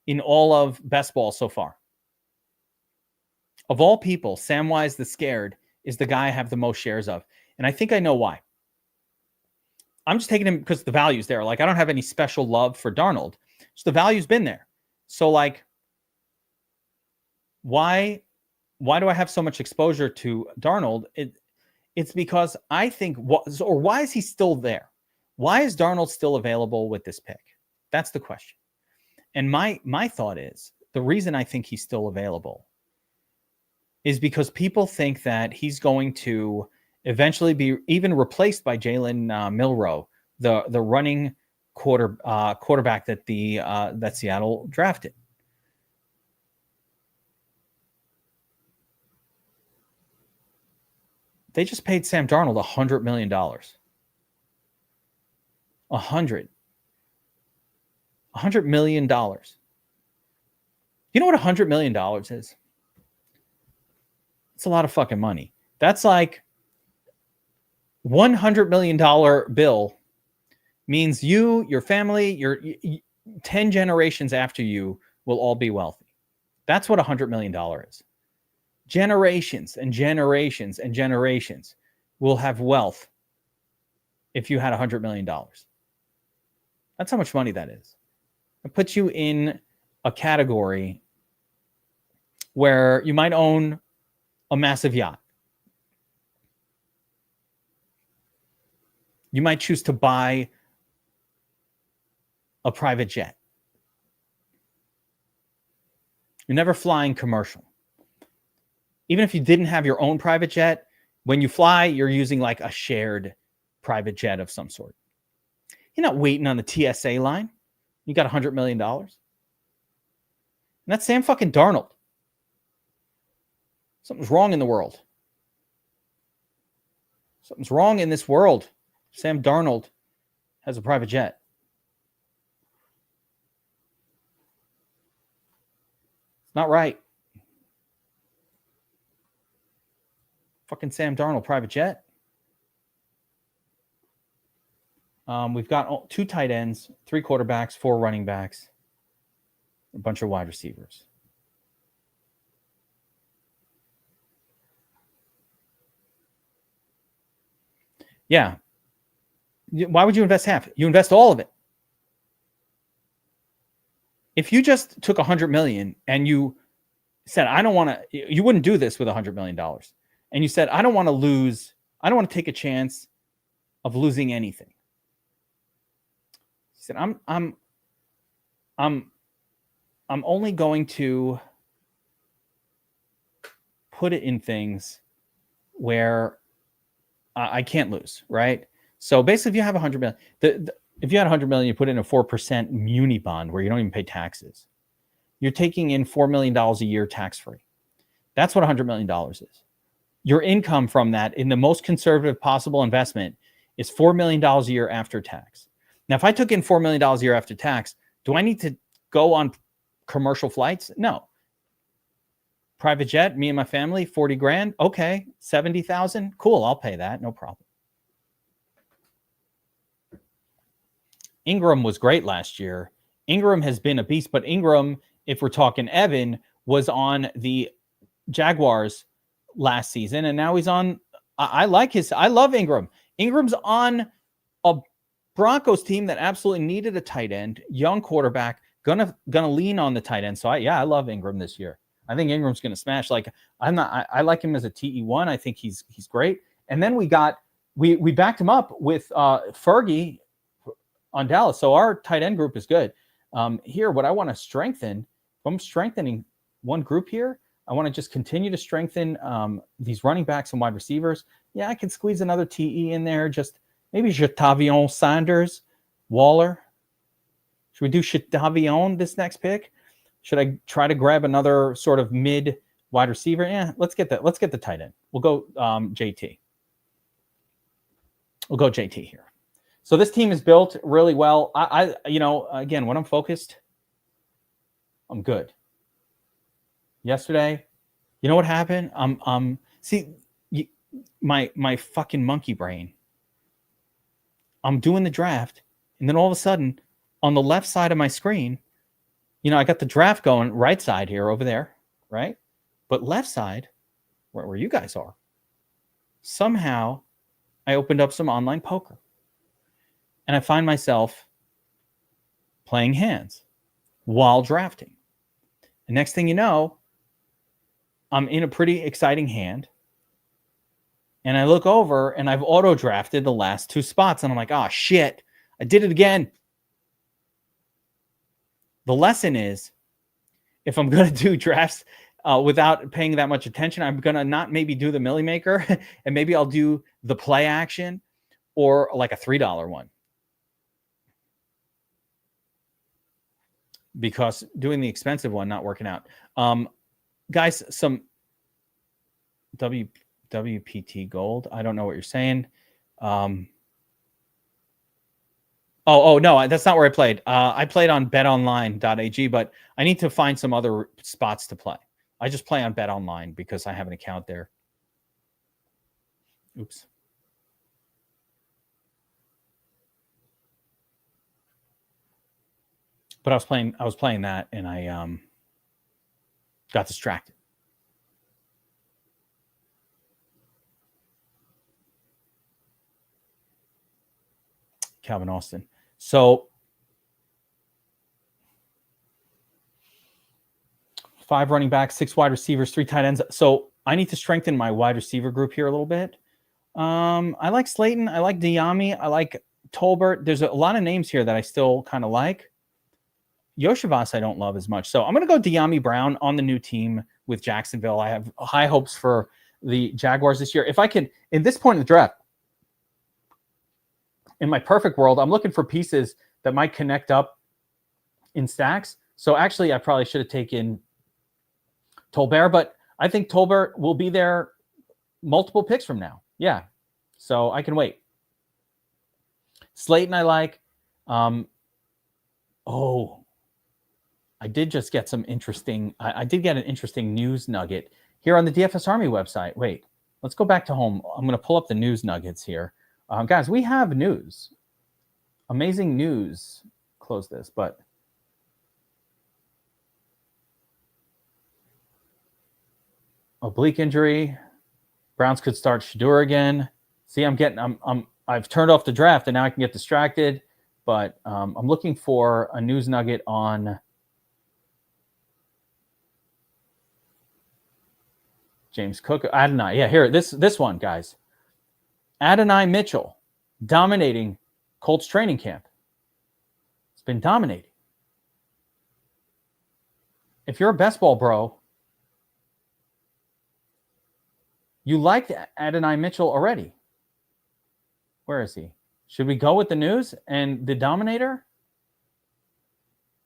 in all of best ball so far. Of all people, Samwise the Scared is the guy I have the most shares of. And I think I know why. I'm just taking him because the value's there. Like, I don't have any special love for Darnold. So the value's been there. So like, why do I have so much exposure to Darnold? It's because I think, why is he still there? Why is Darnold still available with this pick? That's the question. And my thought is, the reason I think he's still available is because people think that he's going to eventually be even replaced by Jalen Milroe, the running quarterback that Seattle drafted. They just paid Sam Darnold $100 million. $100 million. You know what $100 million is? It's a lot of fucking money. That's like $100 million bill means you, your family, your 10 generations after you will all be wealthy. That's what $100 million is. Generations and generations and generations will have wealth if you had $100 million. That's how much money that is. It puts you in a category where you might own a massive yacht. You might choose to buy a private jet. You're never flying commercial. Even if you didn't have your own private jet, when you fly, you're using like a shared private jet of some sort. You're not waiting on the TSA line. You got $100 million. And that's Sam fucking Darnold. Something's wrong in the world. Something's wrong in this world. Sam Darnold has a private jet. It's not right. Fucking Sam Darnold, private jet. We've got 2 tight ends, 3 quarterbacks, 4 running backs, a bunch of wide receivers. Yeah. Why would you invest half? You invest all of it. If you just took $100 million and you said, I don't want to, you wouldn't do this with $100 million. And you said, I don't want to lose. I don't want to take a chance of losing anything. He said, I'm only going to put it in things where I can't lose, right? So basically, if you have $100 million, if you had $100 million, you put in a 4% muni bond where you don't even pay taxes. You're taking in $4 million a year tax-free. That's what $100 million is. Your income from that in the most conservative possible investment is $4 million a year after tax. Now, if I took in $4 million a year after tax, do I need to go on commercial flights? No. Private jet, me and my family, 40 grand. Okay. 70,000. Cool. I'll pay that. No problem. Ingram was great last year. Ingram has been a beast, but Ingram, if we're talking Evan, was on the Jaguars last season, and now he's on. I love Ingram. Ingram's on a Broncos team that absolutely needed a tight end, young quarterback, gonna lean on the tight end. So I love Ingram this year. I think Ingram's gonna smash. Like I like him as a TE1. I think he's great. And then we backed him up with Fergie on Dallas. So our tight end group is good. Here, what I want to strengthen If I'm strengthening one group here, I want to just continue to strengthen these running backs and wide receivers. Yeah, I can squeeze another TE in there. Just maybe Jatavion Sanders, Waller. Should we do Jatavion this next pick? Should I try to grab another sort of mid wide receiver? Yeah, let's get that. Let's get the tight end. We'll go JT. We'll go JT here. So this team is built really well. I again, when I'm focused, I'm good. Yesterday, you know what happened? My fucking monkey brain. I'm doing the draft, and then all of a sudden, on the left side of my screen, I got the draft going right side here over there, right? But left side, where you guys are, somehow I opened up some online poker. And I find myself playing hands while drafting. The next thing you know, I'm in a pretty exciting hand. And I look over and I've auto drafted the last two spots. And I'm like, oh, shit, I did it again. The lesson is, if I'm going to do drafts without paying that much attention, I'm going to not maybe do the Millie Maker and maybe I'll do the play action or like a $3 one. Because doing the expensive one not working out. Guys, some WPT gold. I don't know what you're saying. Oh no, that's not where I played. I played on betonline.ag, but I need to find some other spots to play. I just play on BetOnline because I have an account there. Oops. But I was playing that and I got distracted. Calvin Austin. So 5 running backs, 6 wide receivers, 3 tight ends. So I need to strengthen my wide receiver group here a little bit. I like Slayton. I like Diami. I like Tolbert. There's a lot of names here that I still kind of like. Yoshivas I don't love as much. So I'm going to go Diami Brown on the new team with Jacksonville. I have high hopes for the Jaguars this year. If I could, in this point in the draft, in my perfect world, I'm looking for pieces that might connect up in stacks. So actually, I probably should have taken Tolbert, but I think Tolbert will be there multiple picks from now. Yeah. So I can wait. Slayton I like. I did just get some interesting, I did get an interesting news nugget here on the DFS Army website. Wait, let's go back to home. I'm going to pull up the news nuggets here. Guys, we have news. Amazing news. Close this, but oblique injury. Browns could start Shedeur again. See, I've turned off the draft and now I can get distracted, but I'm looking for a news nugget on James Cook. Adonai. Yeah, here, this one, guys. Adonai Mitchell dominating Colts training camp. It's been dominating. If you're a best ball bro, you liked Adonai Mitchell already. Where is he? Should we go with the news and the dominator?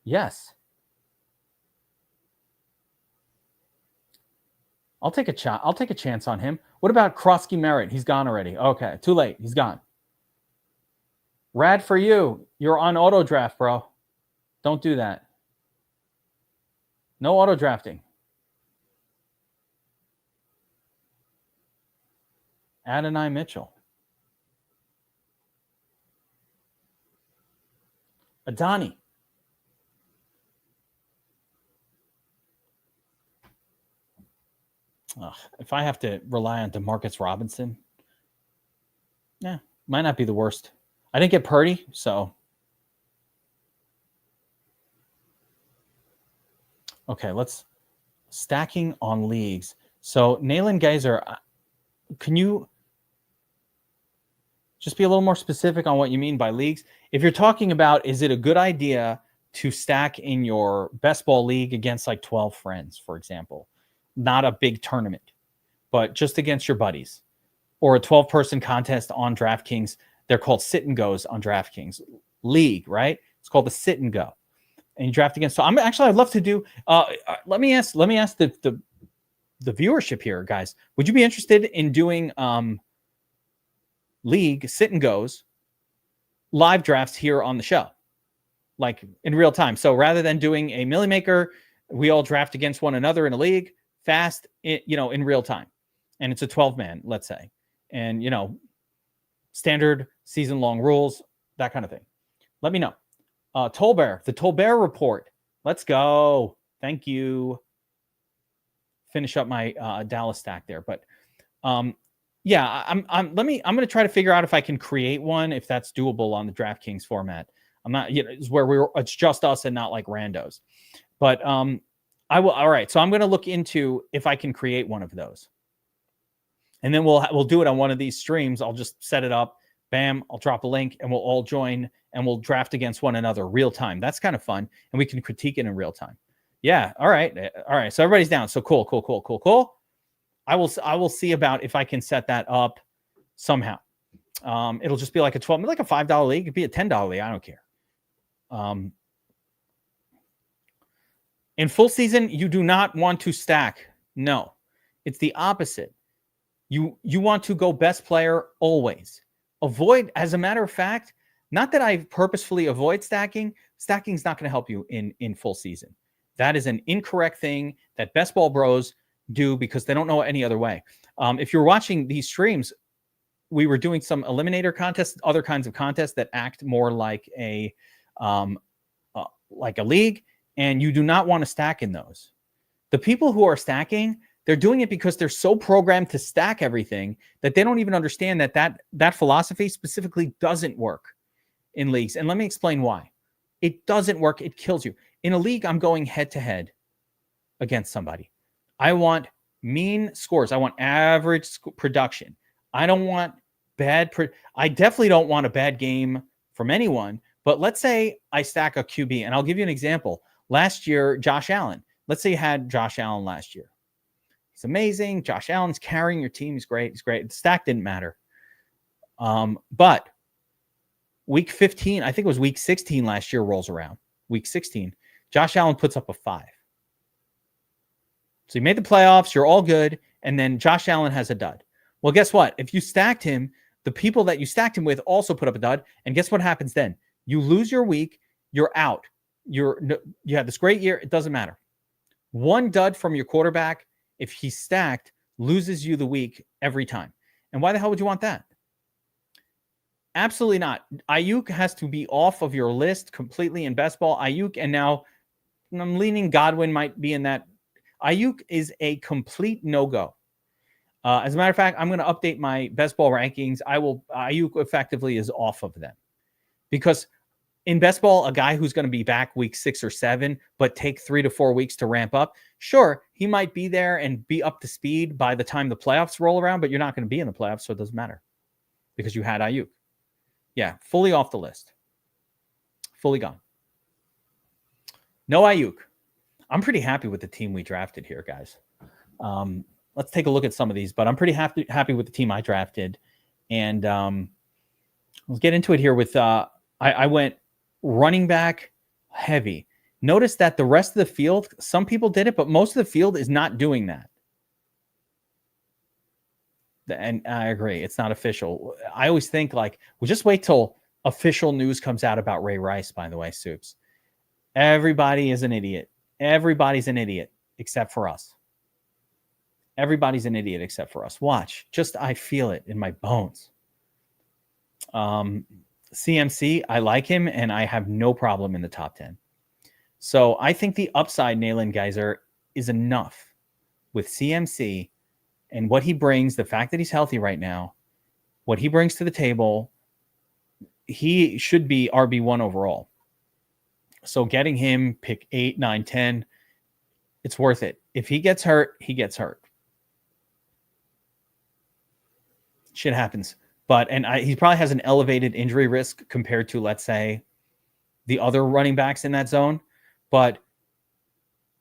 Yes. I'll take a chance on him. What about Krosky Merritt? He's gone already. Okay, too late. He's gone. Rad for you. You're on auto draft, bro. Don't do that. No auto drafting. Adonai Mitchell. Adani. If I have to rely on DeMarcus Robinson, might not be the worst. I didn't get Purdy, so. Okay, let's stacking on leagues. So Nayland Geyser, can you just be a little more specific on what you mean by leagues? If you're talking about, is it a good idea to stack in your best ball league against like 12 friends, for example, not a big tournament, but just against your buddies, or a 12-person contest on DraftKings. They're called sit and goes on DraftKings league, right? It's called the sit and go, and you draft against. So I'd love to do. Let me ask the viewership here, guys. Would you be interested in doing league sit and goes live drafts here on the show, like in real time? So rather than doing a Millie Maker, we all draft against one another in a league fast, in real time, and it's a 12-man, let's say, and standard season-long rules, that kind of thing. Let me know. Tolbear, the Tolbear report. Let's go. Thank you. Finish up my Dallas stack there, but yeah, I'm going to try to figure out if I can create one, if that's doable on the DraftKings format. I'm not, it's where it's just us and not like randos, but I will. All right, so I'm going to look into if I can create one of those, and then we'll do it on one of these streams. I'll just set it up. Bam, I'll drop a link and we'll all join and we'll draft against one another real time. That's kind of fun, and we can critique it in real time. Yeah. All right. So everybody's down. So cool. I will see about if I can set that up somehow. It'll just be like a $5 league. It'd be a $10 league. I don't care. In full season, you do not want to stack. No, it's the opposite. You want to go best player always. Avoid, as a matter of fact, not that I purposefully avoid stacking. Stacking is not going to help you in full season. That is an incorrect thing that best ball bros do because they don't know any other way. If you're watching these streams, we were doing some eliminator contests, other kinds of contests that act more like a league, and you do not want to stack in those. The people who are stacking, they're doing it because they're so programmed to stack everything that they don't even understand that philosophy specifically doesn't work in leagues. And let me explain why. It doesn't work. It kills you. In a league, I'm going head-to-head against somebody. I want mean scores. I want average production. I don't want I definitely don't want a bad game from anyone. But let's say I stack a QB, and I'll give you an example. Last year, Josh Allen. Let's say you had Josh Allen last year. He's amazing. Josh Allen's carrying your team. He's great. The stack didn't matter. But week 15, I think it was week 16 last year rolls around. Week 16, Josh Allen puts up a 5. So you made the playoffs. You're all good. And then Josh Allen has a dud. Well, guess what? If you stacked him, the people that you stacked him with also put up a dud. And guess what happens then? You lose your week. You're out. You had this great year. It doesn't matter. One dud from your quarterback, if he's stacked, loses you the week every time. And why the hell would you want that? Absolutely not. Ayuk has to be off of your list completely in best ball. Ayuk, and now I'm leaning Godwin might be in that. Ayuk is a complete no-go. As a matter of fact, I'm going to update my best ball rankings. Ayuk effectively is off of them because in best ball, a guy who's going to be back week 6 or 7, but take 3 to 4 weeks to ramp up. Sure, he might be there and be up to speed by the time the playoffs roll around, but you're not going to be in the playoffs, so it doesn't matter because you had Ayuk. Yeah, fully off the list. Fully gone. No Ayuk. I'm pretty happy with the team we drafted here, guys. Let's take a look at some of these, but I'm pretty happy with the team I drafted. And let's get into it here with I went running back heavy. Notice that the rest of the field, some people did it, but most of the field is not doing that. And I agree. It's not official. I always think we'll just wait till official news comes out about Ray Rice, by the way, Soups. Everybody is an idiot. Everybody's an idiot except for us. Everybody's an idiot except for us. Watch. I feel it in my bones. CMC, I like him, and I have no problem in the top 10. So I think the upside, Nayland Geyser, is enough with CMC and what he brings, the fact that he's healthy right now, what he brings to the table. He should be RB1 overall. So getting him pick 8, 9, 10, it's worth it. If he gets hurt, he gets hurt. Shit happens. He probably has an elevated injury risk compared to, let's say, the other running backs in that zone. But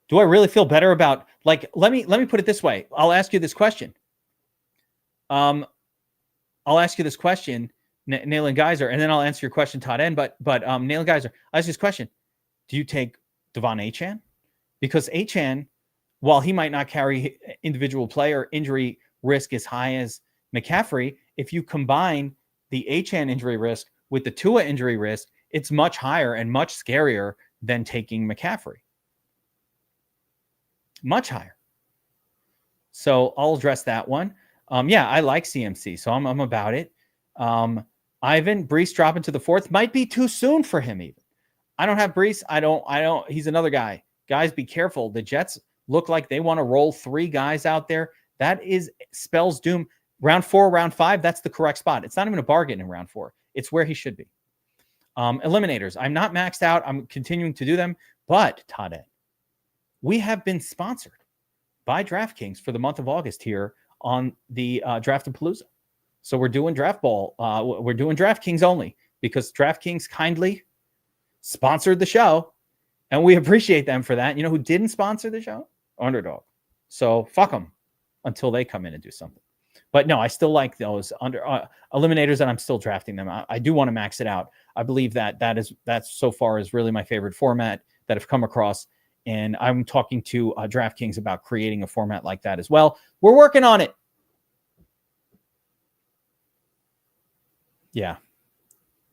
do I really feel better about, like, let me put it this way. I'll ask you this question. Nayland Geyser, and then I'll answer your question, Todd N. But Nayland Geyser, I'll ask you this question. Do you take Devon Achane? Because Achane, while he might not carry individual player injury risk as high as McCaffrey, if you combine the Achane injury risk with the Tua injury risk, it's much higher and much scarier than taking McCaffrey. Much higher. So I'll address that one. Yeah, I like CMC, so I'm about it. Ivan, Brees dropping to the 4th might be too soon for him even. I don't have Brees. I don't. He's another guy. Guys, be careful. The Jets look like they want to roll 3 guys out there. That spells doom. Round 4, round 5, that's the correct spot. It's not even a bargain in round 4. It's where he should be. Eliminators. I'm not maxed out. I'm continuing to do them. But, Todd Ed, we have been sponsored by DraftKings for the month of August here on the Draftapalooza. So we're doing Draft Ball. We're doing DraftKings only because DraftKings kindly sponsored the show, and we appreciate them for that. You know who didn't sponsor the show? Underdog. So fuck them until they come in and do something. But no, I still like those eliminators, and I'm still drafting them. I do want to max it out. I believe that so far is really my favorite format that I've come across. And I'm talking to DraftKings about creating a format like that as well. We're working on it. Yeah.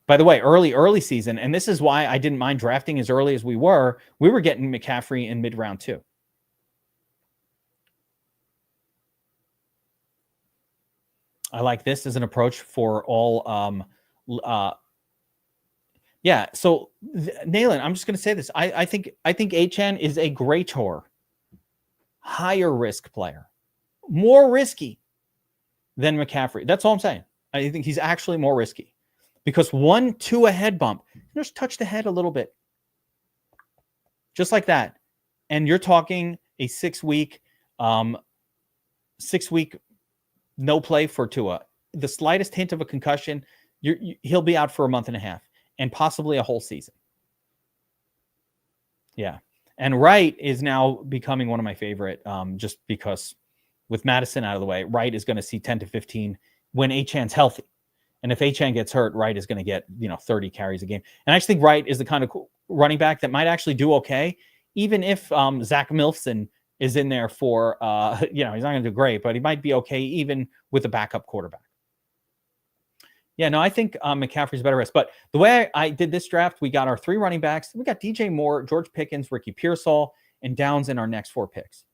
By the way, early season, and this is why I didn't mind drafting as early as we were getting McCaffrey in mid-round 2. I like this as an approach for all. Yeah. So, Nayland, I'm just going to say this. I think Achane is a greater, higher risk player, more risky than McCaffrey. That's all I'm saying. I think he's actually more risky because 1-2 a head bump, just touch the head a little bit, just like that, and you're talking a 6-week, no play for Tua. The slightest hint of a concussion, he'll be out for a month and a half and possibly a whole season. Yeah. And Wright is now becoming one of my favorite, just because with Madison out of the way, Wright is going to see 10 to 15 when Achane's healthy. And if Achane gets hurt, Wright is going to get 30 carries a game. And I just think Wright is the kind of running back that might actually do okay, even if Zach Milson is in there for, he's not going to do great, but he might be okay even with a backup quarterback. Yeah, no, I think McCaffrey's a better risk. But the way I did this draft, we got our 3 running backs. We got DJ Moore, George Pickens, Ricky Pearsall, and Downs in our next 4 picks,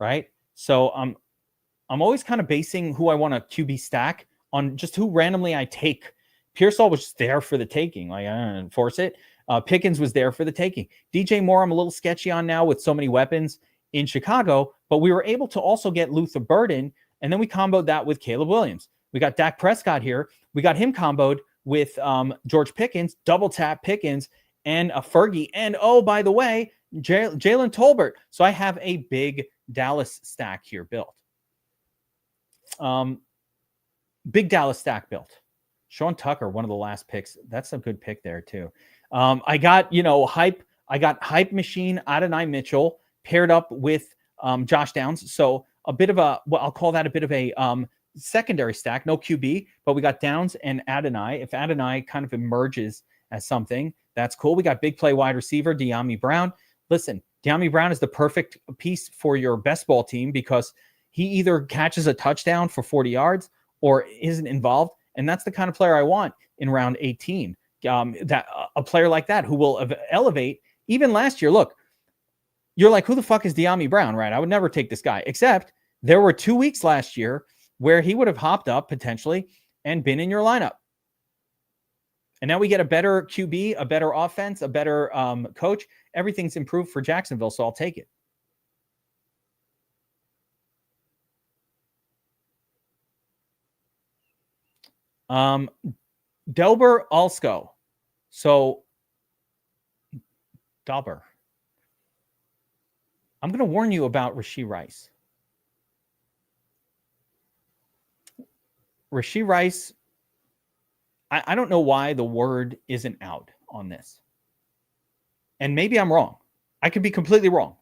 right? So I'm always kind of basing who I want to QB stack on just who randomly I take. Pearsall was just there for the taking. Like, I don't force it. Pickens was there for the taking. DJ Moore, I'm a little sketchy on now with so many weapons in Chicago, but we were able to also get Luther Burden, and then we comboed that with Caleb Williams. We got Dak Prescott here. We got him comboed with George Pickens, double tap Pickens, and a Fergie. And, oh, by the way, Jalen Tolbert. So I have a big Dallas stack here built. Big Dallas stack built. Sean Tucker, one of the last picks. That's a good pick there, too. I got, hype. I got hype machine Adonai Mitchell paired up with Josh Downs. So a bit of I'll call that a bit of a secondary stack. No QB, but we got Downs and Adonai. If Adonai kind of emerges as something, that's cool. We got big play wide receiver, De'Ami Brown. Listen, De'Ami Brown is the perfect piece for your best ball team because he either catches a touchdown for 40 yards or isn't involved. And that's the kind of player I want in round 18. That a player like that who will elevate. Even last year, look, you're like, who the fuck is De'Ami Brown, right? I would never take this guy, except there were 2 weeks last year where he would have hopped up potentially and been in your lineup. And now we get a better QB, a better offense, a better coach. Everything's improved for Jacksonville, so I'll take it. Delber Alsco. So, Dauber. I'm going to warn you about Rashee Rice. Rashee Rice, I don't know why the word isn't out on this. And maybe I'm wrong. I could be completely wrong.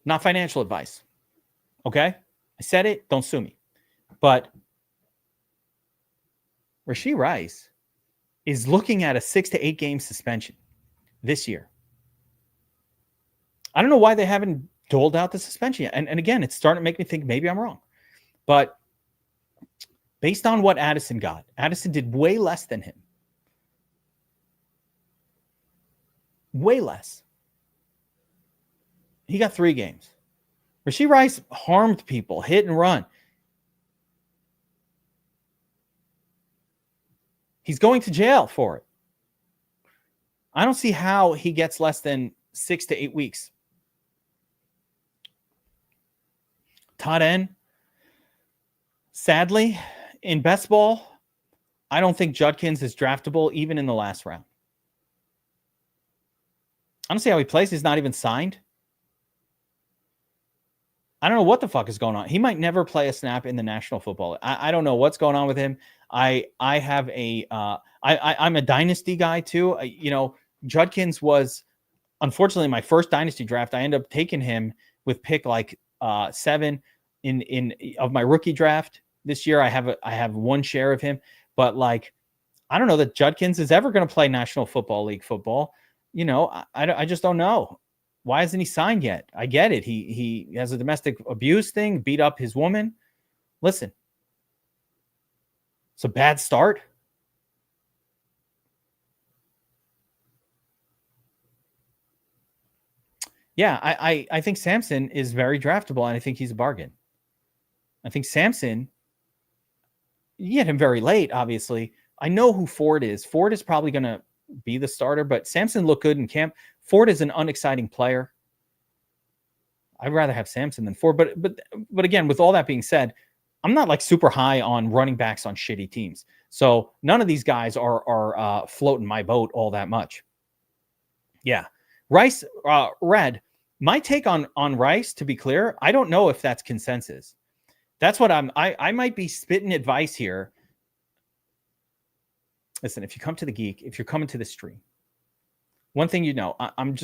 Not financial advice. Okay? I said it. Don't sue me. But Rashee Rice is looking at a 6 to 8 game suspension this year. I don't know why they haven't doled out the suspension yet. And again, it's starting to make me think maybe I'm wrong. But based on what Addison got, Addison did way less than him. Way less. He got 3 games. Rashee Rice harmed people, hit and run. He's going to jail for it. I don't see how he gets less than 6 to 8 weeks. Tight end, sadly, in best ball, I don't think Judkins is draftable even in the last round. I don't see how he plays. He's not even signed. I don't know what the fuck is going on. He might never play a snap in the National Football League. I don't know what's going on with him. I'm a dynasty guy too. Judkins was unfortunately my first dynasty draft. I ended up taking him with pick like 7 in of my rookie draft this year. I have 1 share of him, but like I don't know that Judkins is ever going to play National Football League football. I just don't know. Why isn't he signed yet? I get it. He has a domestic abuse thing, beat up his woman. Listen, it's a bad start. Yeah, I think Samson is very draftable, and I think he's a bargain. I think Samson, you get him very late, obviously. I know who Ford is. Ford is probably going to be the starter, but Samson looked good in camp. Ford is an unexciting player. I'd rather have Samson than Ford. But again, with all that being said, I'm not like super high on running backs on shitty teams. So none of these guys are floating my boat all that much. Yeah. Rice, Red, my take on Rice, to be clear, I don't know if that's consensus. That's what I might be spitting advice here. Listen, if you come to the Geek, if you're coming to the stream, one thing I'm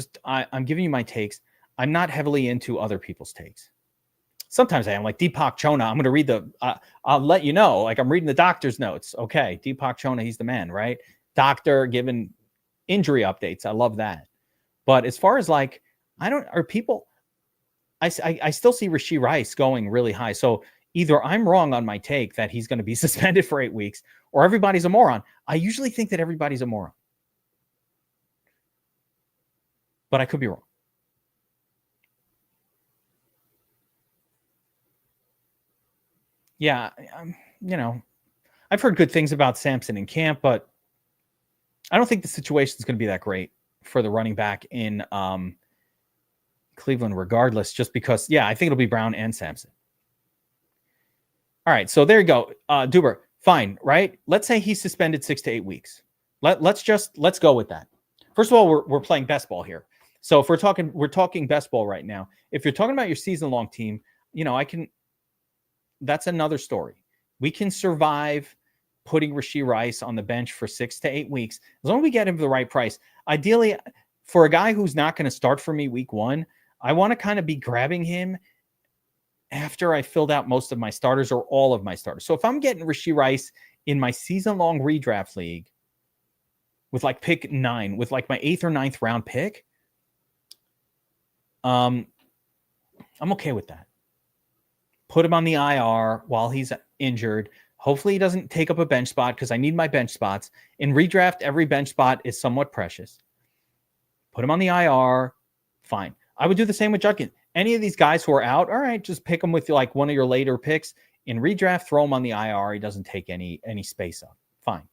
giving you my takes. I'm not heavily into other people's takes. Sometimes I am, like Deepak Chona. I'm going to read I'll let you know, like I'm reading the doctor's notes. Okay, Deepak Chona, he's the man, right? Doctor giving injury updates. I love that. But as far as like, I still see Rashee Rice going really high. So either I'm wrong on my take that he's going to be suspended for 8 weeks, or everybody's a moron. I usually think that everybody's a moron. But I could be wrong. Yeah, I've heard good things about Samson in camp, but I don't think the situation is going to be that great for the running back in Cleveland regardless, just because, I think it'll be Brown and Samson. All right, so there you go. Duber, fine, right? Let's say he's suspended 6 to 8 weeks. Let's go with that. First of all, we're playing best ball here. So if we're talking best ball right now. If you're talking about your season-long team, that's another story. We can survive putting Rashee Rice on the bench for 6 to 8 weeks as long as we get him for the right price. Ideally, for a guy who's not going to start for me week 1, I want to kind of be grabbing him after I filled out most of my starters or all of my starters. So if I'm getting Rashee Rice in my season-long redraft league with like pick 9, with like my 8th or 9th round pick, I'm okay with that. Put him on the IR while he's injured. Hopefully he doesn't take up a bench spot because I need my bench spots. In redraft, every bench spot is somewhat precious. Put him on the IR. Fine. I would do the same with Judkins. Any of these guys who are out, all right, just pick them with like one of your later picks. In redraft, throw him on the IR. He doesn't take any space up. Fine.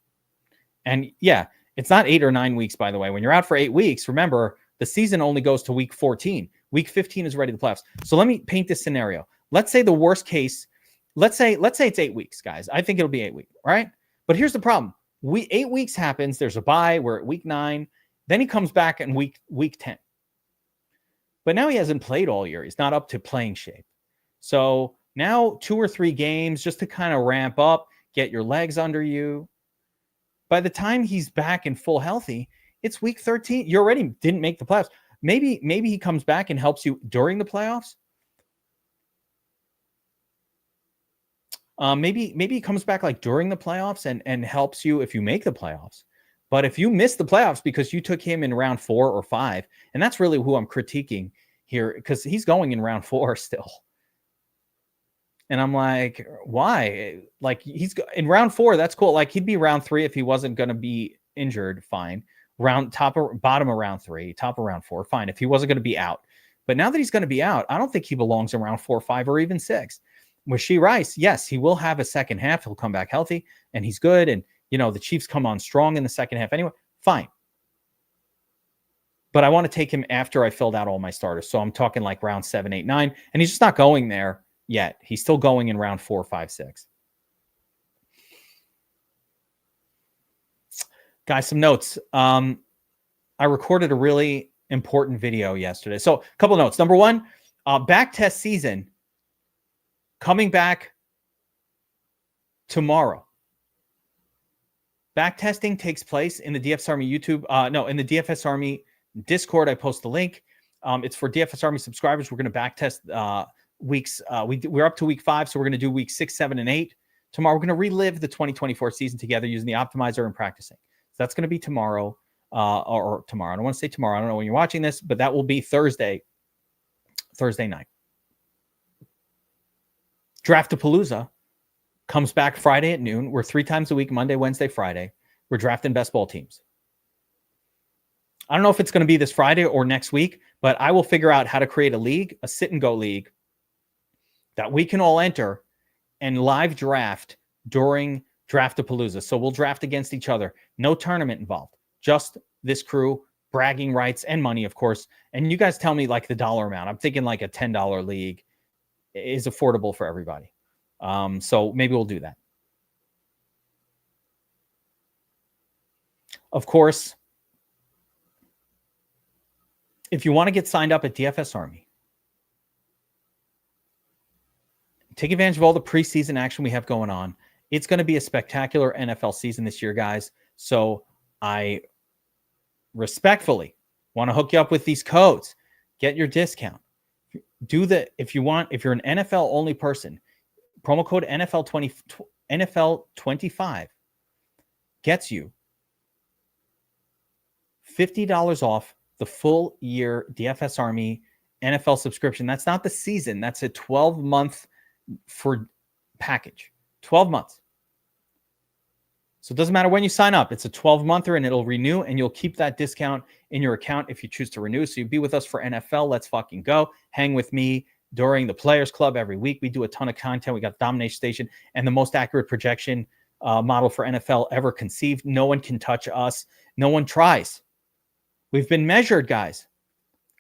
And yeah, it's not 8 or 9 weeks, by the way. When you're out for 8 weeks, remember, the season only goes to week 14. Week 15 is ready to playoffs. So let me paint this scenario. Let's say the worst case, let's say it's 8 weeks, guys. I think it'll be 8 weeks, all right? But here's the problem. 8 weeks happens. There's a bye. We're at week 9. Then he comes back in week 10. But now he hasn't played all year. He's not up to playing shape. So now 2 or 3 games just to kind of ramp up, get your legs under you. By the time he's back and full healthy, It's week 13. You already didn't make the playoffs. Maybe he comes back and helps you during the playoffs. Maybe he comes back like during the playoffs and helps you if you make the playoffs. But if you miss the playoffs because you took him in round 4 or 5, and that's really who I'm critiquing here, because he's going in round 4 still. And I'm like, why? Like, he's in round 4. That's cool. Like, he'd be round 3 if he wasn't going to be injured. Fine. Bottom of round 3, top of round 4. Fine. If he wasn't going to be out. But now that he's going to be out, I don't think he belongs in round 4, 5, or even 6. Rashee Rice, yes, he will have a second half. He'll come back healthy and he's good. And, the Chiefs come on strong in the second half anyway. Fine. But I want to take him after I filled out all my starters. So I'm talking like round 7, 8, 9. And he's just not going there yet. He's still going in round 4, 5, 6. Guys, some notes. I recorded a really important video yesterday. So a couple of notes. Number one, back test season coming back tomorrow. Back testing takes place in the DFS Army YouTube. In the DFS Army Discord. I post the link. It's for DFS Army subscribers. We're going to back test weeks. We're up to week 5, so we're going to do week 6, 7, and 8 tomorrow. We're going to relive the 2024 season together using the optimizer and practicing. So that's going to be tomorrow, or tomorrow. I don't want to say tomorrow. I don't know when you're watching this, but that will be Thursday night. Draftapalooza comes back Friday at noon. We're 3 times a week, Monday, Wednesday, Friday. We're drafting best ball teams. I don't know if it's going to be this Friday or next week, but I will figure out how to create a league, a sit and go league that we can all enter and live draft during Draftapalooza. So we'll draft against each other. No tournament involved. Just this crew, bragging rights and money, of course. And you guys tell me like the dollar amount. I'm thinking like a $10 league is affordable for everybody. So maybe we'll do that. Of course, if you want to get signed up at DFS Army, take advantage of all the preseason action we have going on. It's going to be a spectacular NFL season this year, guys. So I respectfully want to hook you up with these codes. Get your discount. If you're an NFL only person, promo code NFL25 gets you $50 off the full year DFS Army NFL subscription. That's not the season. That's a 12-month for package. 12 months. So it doesn't matter when you sign up. It's a 12-monther and it'll renew, and you'll keep that discount in your account if you choose to renew. So you'll be with us for NFL. Let's fucking go. Hang with me during the Players Club every week. We do a ton of content. We got Domination Station and the most accurate projection model for NFL ever conceived. No one can touch us. No one tries. We've been measured, guys.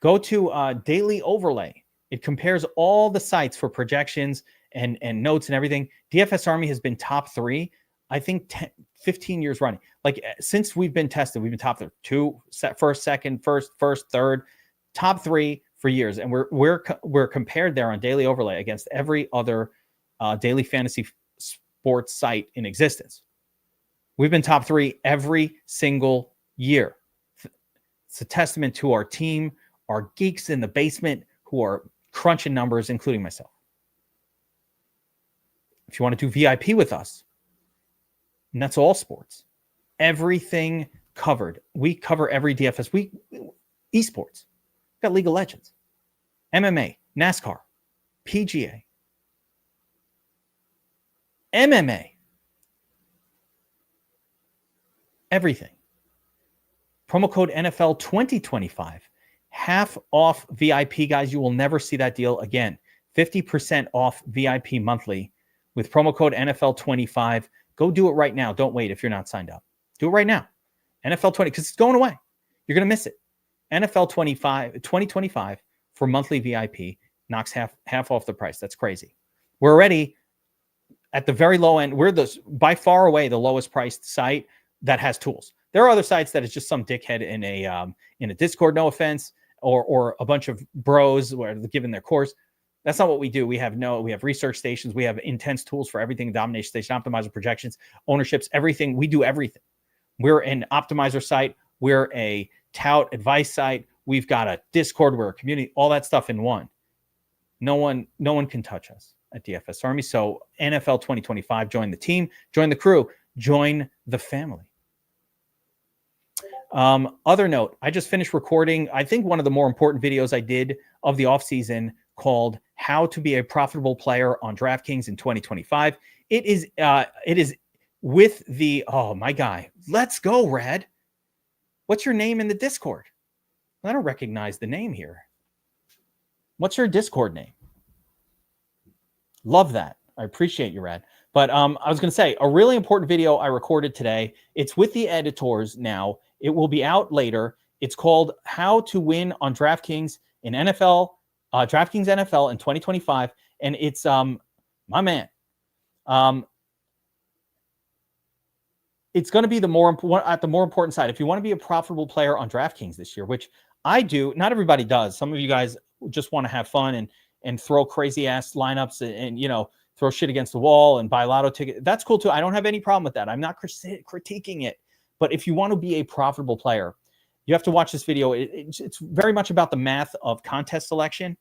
Go to Daily Overlay. It compares all the sites for projections and notes and everything. DFS Army has been top 3, I think 15 years running. Like since we've been tested, we've been top 2, first, second, first, third, top 3 for years. And we're compared there on Daily Overlay against every other daily fantasy sports site in existence. We've been top 3 every single year. It's a testament to our team, our geeks in the basement who are crunching numbers, including myself. If you want to do VIP with us, and that's all sports, everything covered. We cover every DFS. Esports, we've got League of Legends, MMA, NASCAR, PGA, MMA, everything. Promo code NFL 2025, half off VIP, guys. You will never see that deal again. 50% off VIP monthly with promo code NFL 25. Go do it right now. Don't wait if you're not signed up. Do it right now. NFL 20, because it's going away. You're going to miss it. NFL 2025 for monthly VIP knocks half off the price. That's crazy. We're already at the very low end. We're by far away the lowest priced site that has tools. There are other sites that is just some dickhead in a Discord, no offense, or a bunch of bros where they're giving their course. That's not what we do. We have research stations. We have intense tools for everything: Domination Station, optimizer, projections, ownerships, everything. We do everything. We're an optimizer site We're a tout advice site. We've got a Discord. We're a community. All that stuff in one. No one can touch us at DFS Army. So NFL 2025, join the team, join the crew, join the family. Other note, I just finished recording, I think one of the more important videos I did of the offseason called How to Be a Profitable Player on DraftKings in 2025. It is with the, oh, my guy. Let's go, Rad. What's your name in the Discord? I don't recognize the name here. What's your Discord name? Love that. I appreciate you, Rad. But I was going to say, a really important video I recorded today. It's with the editors now. It will be out later. It's called How to Win on DraftKings in NFL, DraftKings NFL in 2025. And it's my man. It's going to be the more important side. If you want to be a profitable player on DraftKings this year, which I do, not everybody does. Some of you guys just want to have fun and throw crazy ass lineups and you know, throw shit against the wall and buy lotto tickets. That's cool too. I don't have any problem with that. I'm not critiquing it. But if you want to be a profitable player, you have to watch this video. It's very much about the math of contest selection.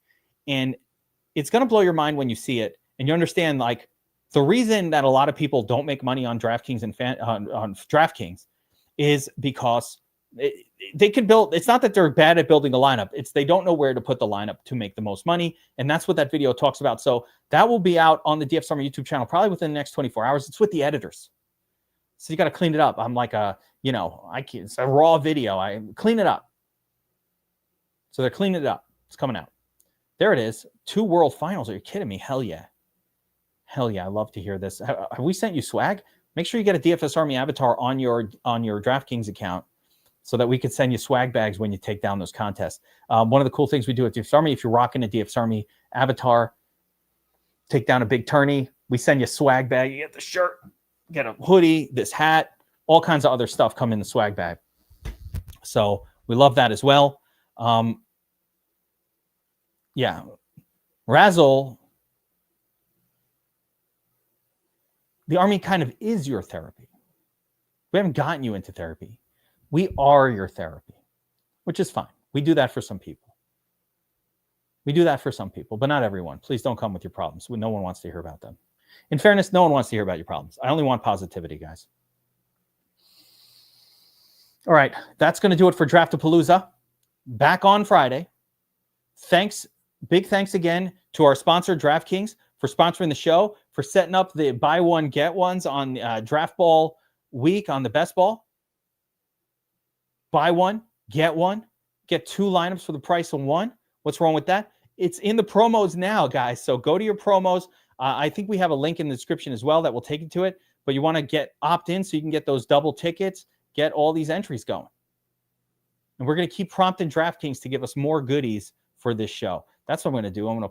And it's going to blow your mind when you see it. And you understand, like, the reason that a lot of people don't make money on DraftKings and on DraftKings is because they can build. It's not that they're bad at building a lineup. It's they don't know where to put the lineup to make the most money. And that's what that video talks about. So that will be out on the DFS Army YouTube channel probably within the next 24 hours. It's with the editors. So you got to clean it up. I'm like it's a raw video. I clean it up. So they're cleaning it up. It's coming out. There it is. 2 World Finals. Are you kidding me? Hell yeah. Hell yeah. I love to hear this. Have we sent you swag? Make sure you get a DFS Army avatar on your DraftKings account so that we could send you swag bags when you take down those contests. One of the cool things we do at DFS Army, if you're rocking a DFS Army avatar, take down a big tourney, we send you a swag bag. You get the shirt, get a hoodie, this hat, all kinds of other stuff come in the swag bag. So we love that as well. Yeah. Razzle, the Army kind of is your therapy. We haven't gotten you into therapy. We are your therapy, which is fine. We do that for some people. We do that for some people, but not everyone. Please don't come with your problems. No one wants to hear about them. In fairness, no one wants to hear about your problems. I only want positivity, guys. All right, that's going to do it for Draftapalooza. Back on Friday. Big thanks again to our sponsor, DraftKings, for sponsoring the show, for setting up the buy one, get ones on draft ball week on the best ball. Buy one, get 2 lineups for the price of 1. What's wrong with that? It's in the promos now, guys. So go to your promos. I think we have a link in the description as well that will take you to it. But you want to opt in so you can get those double tickets, get all these entries going. And we're going to keep prompting DraftKings to give us more goodies for this show. That's what I'm going to do. I'm going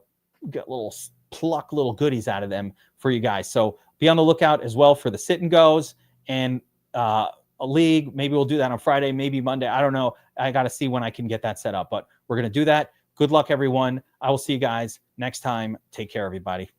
to pluck little goodies out of them for you guys. So be on the lookout as well for the sit and goes and a league. Maybe we'll do that on Friday, maybe Monday. I don't know. I got to see when I can get that set up, but we're going to do that. Good luck, everyone. I will see you guys next time. Take care, everybody.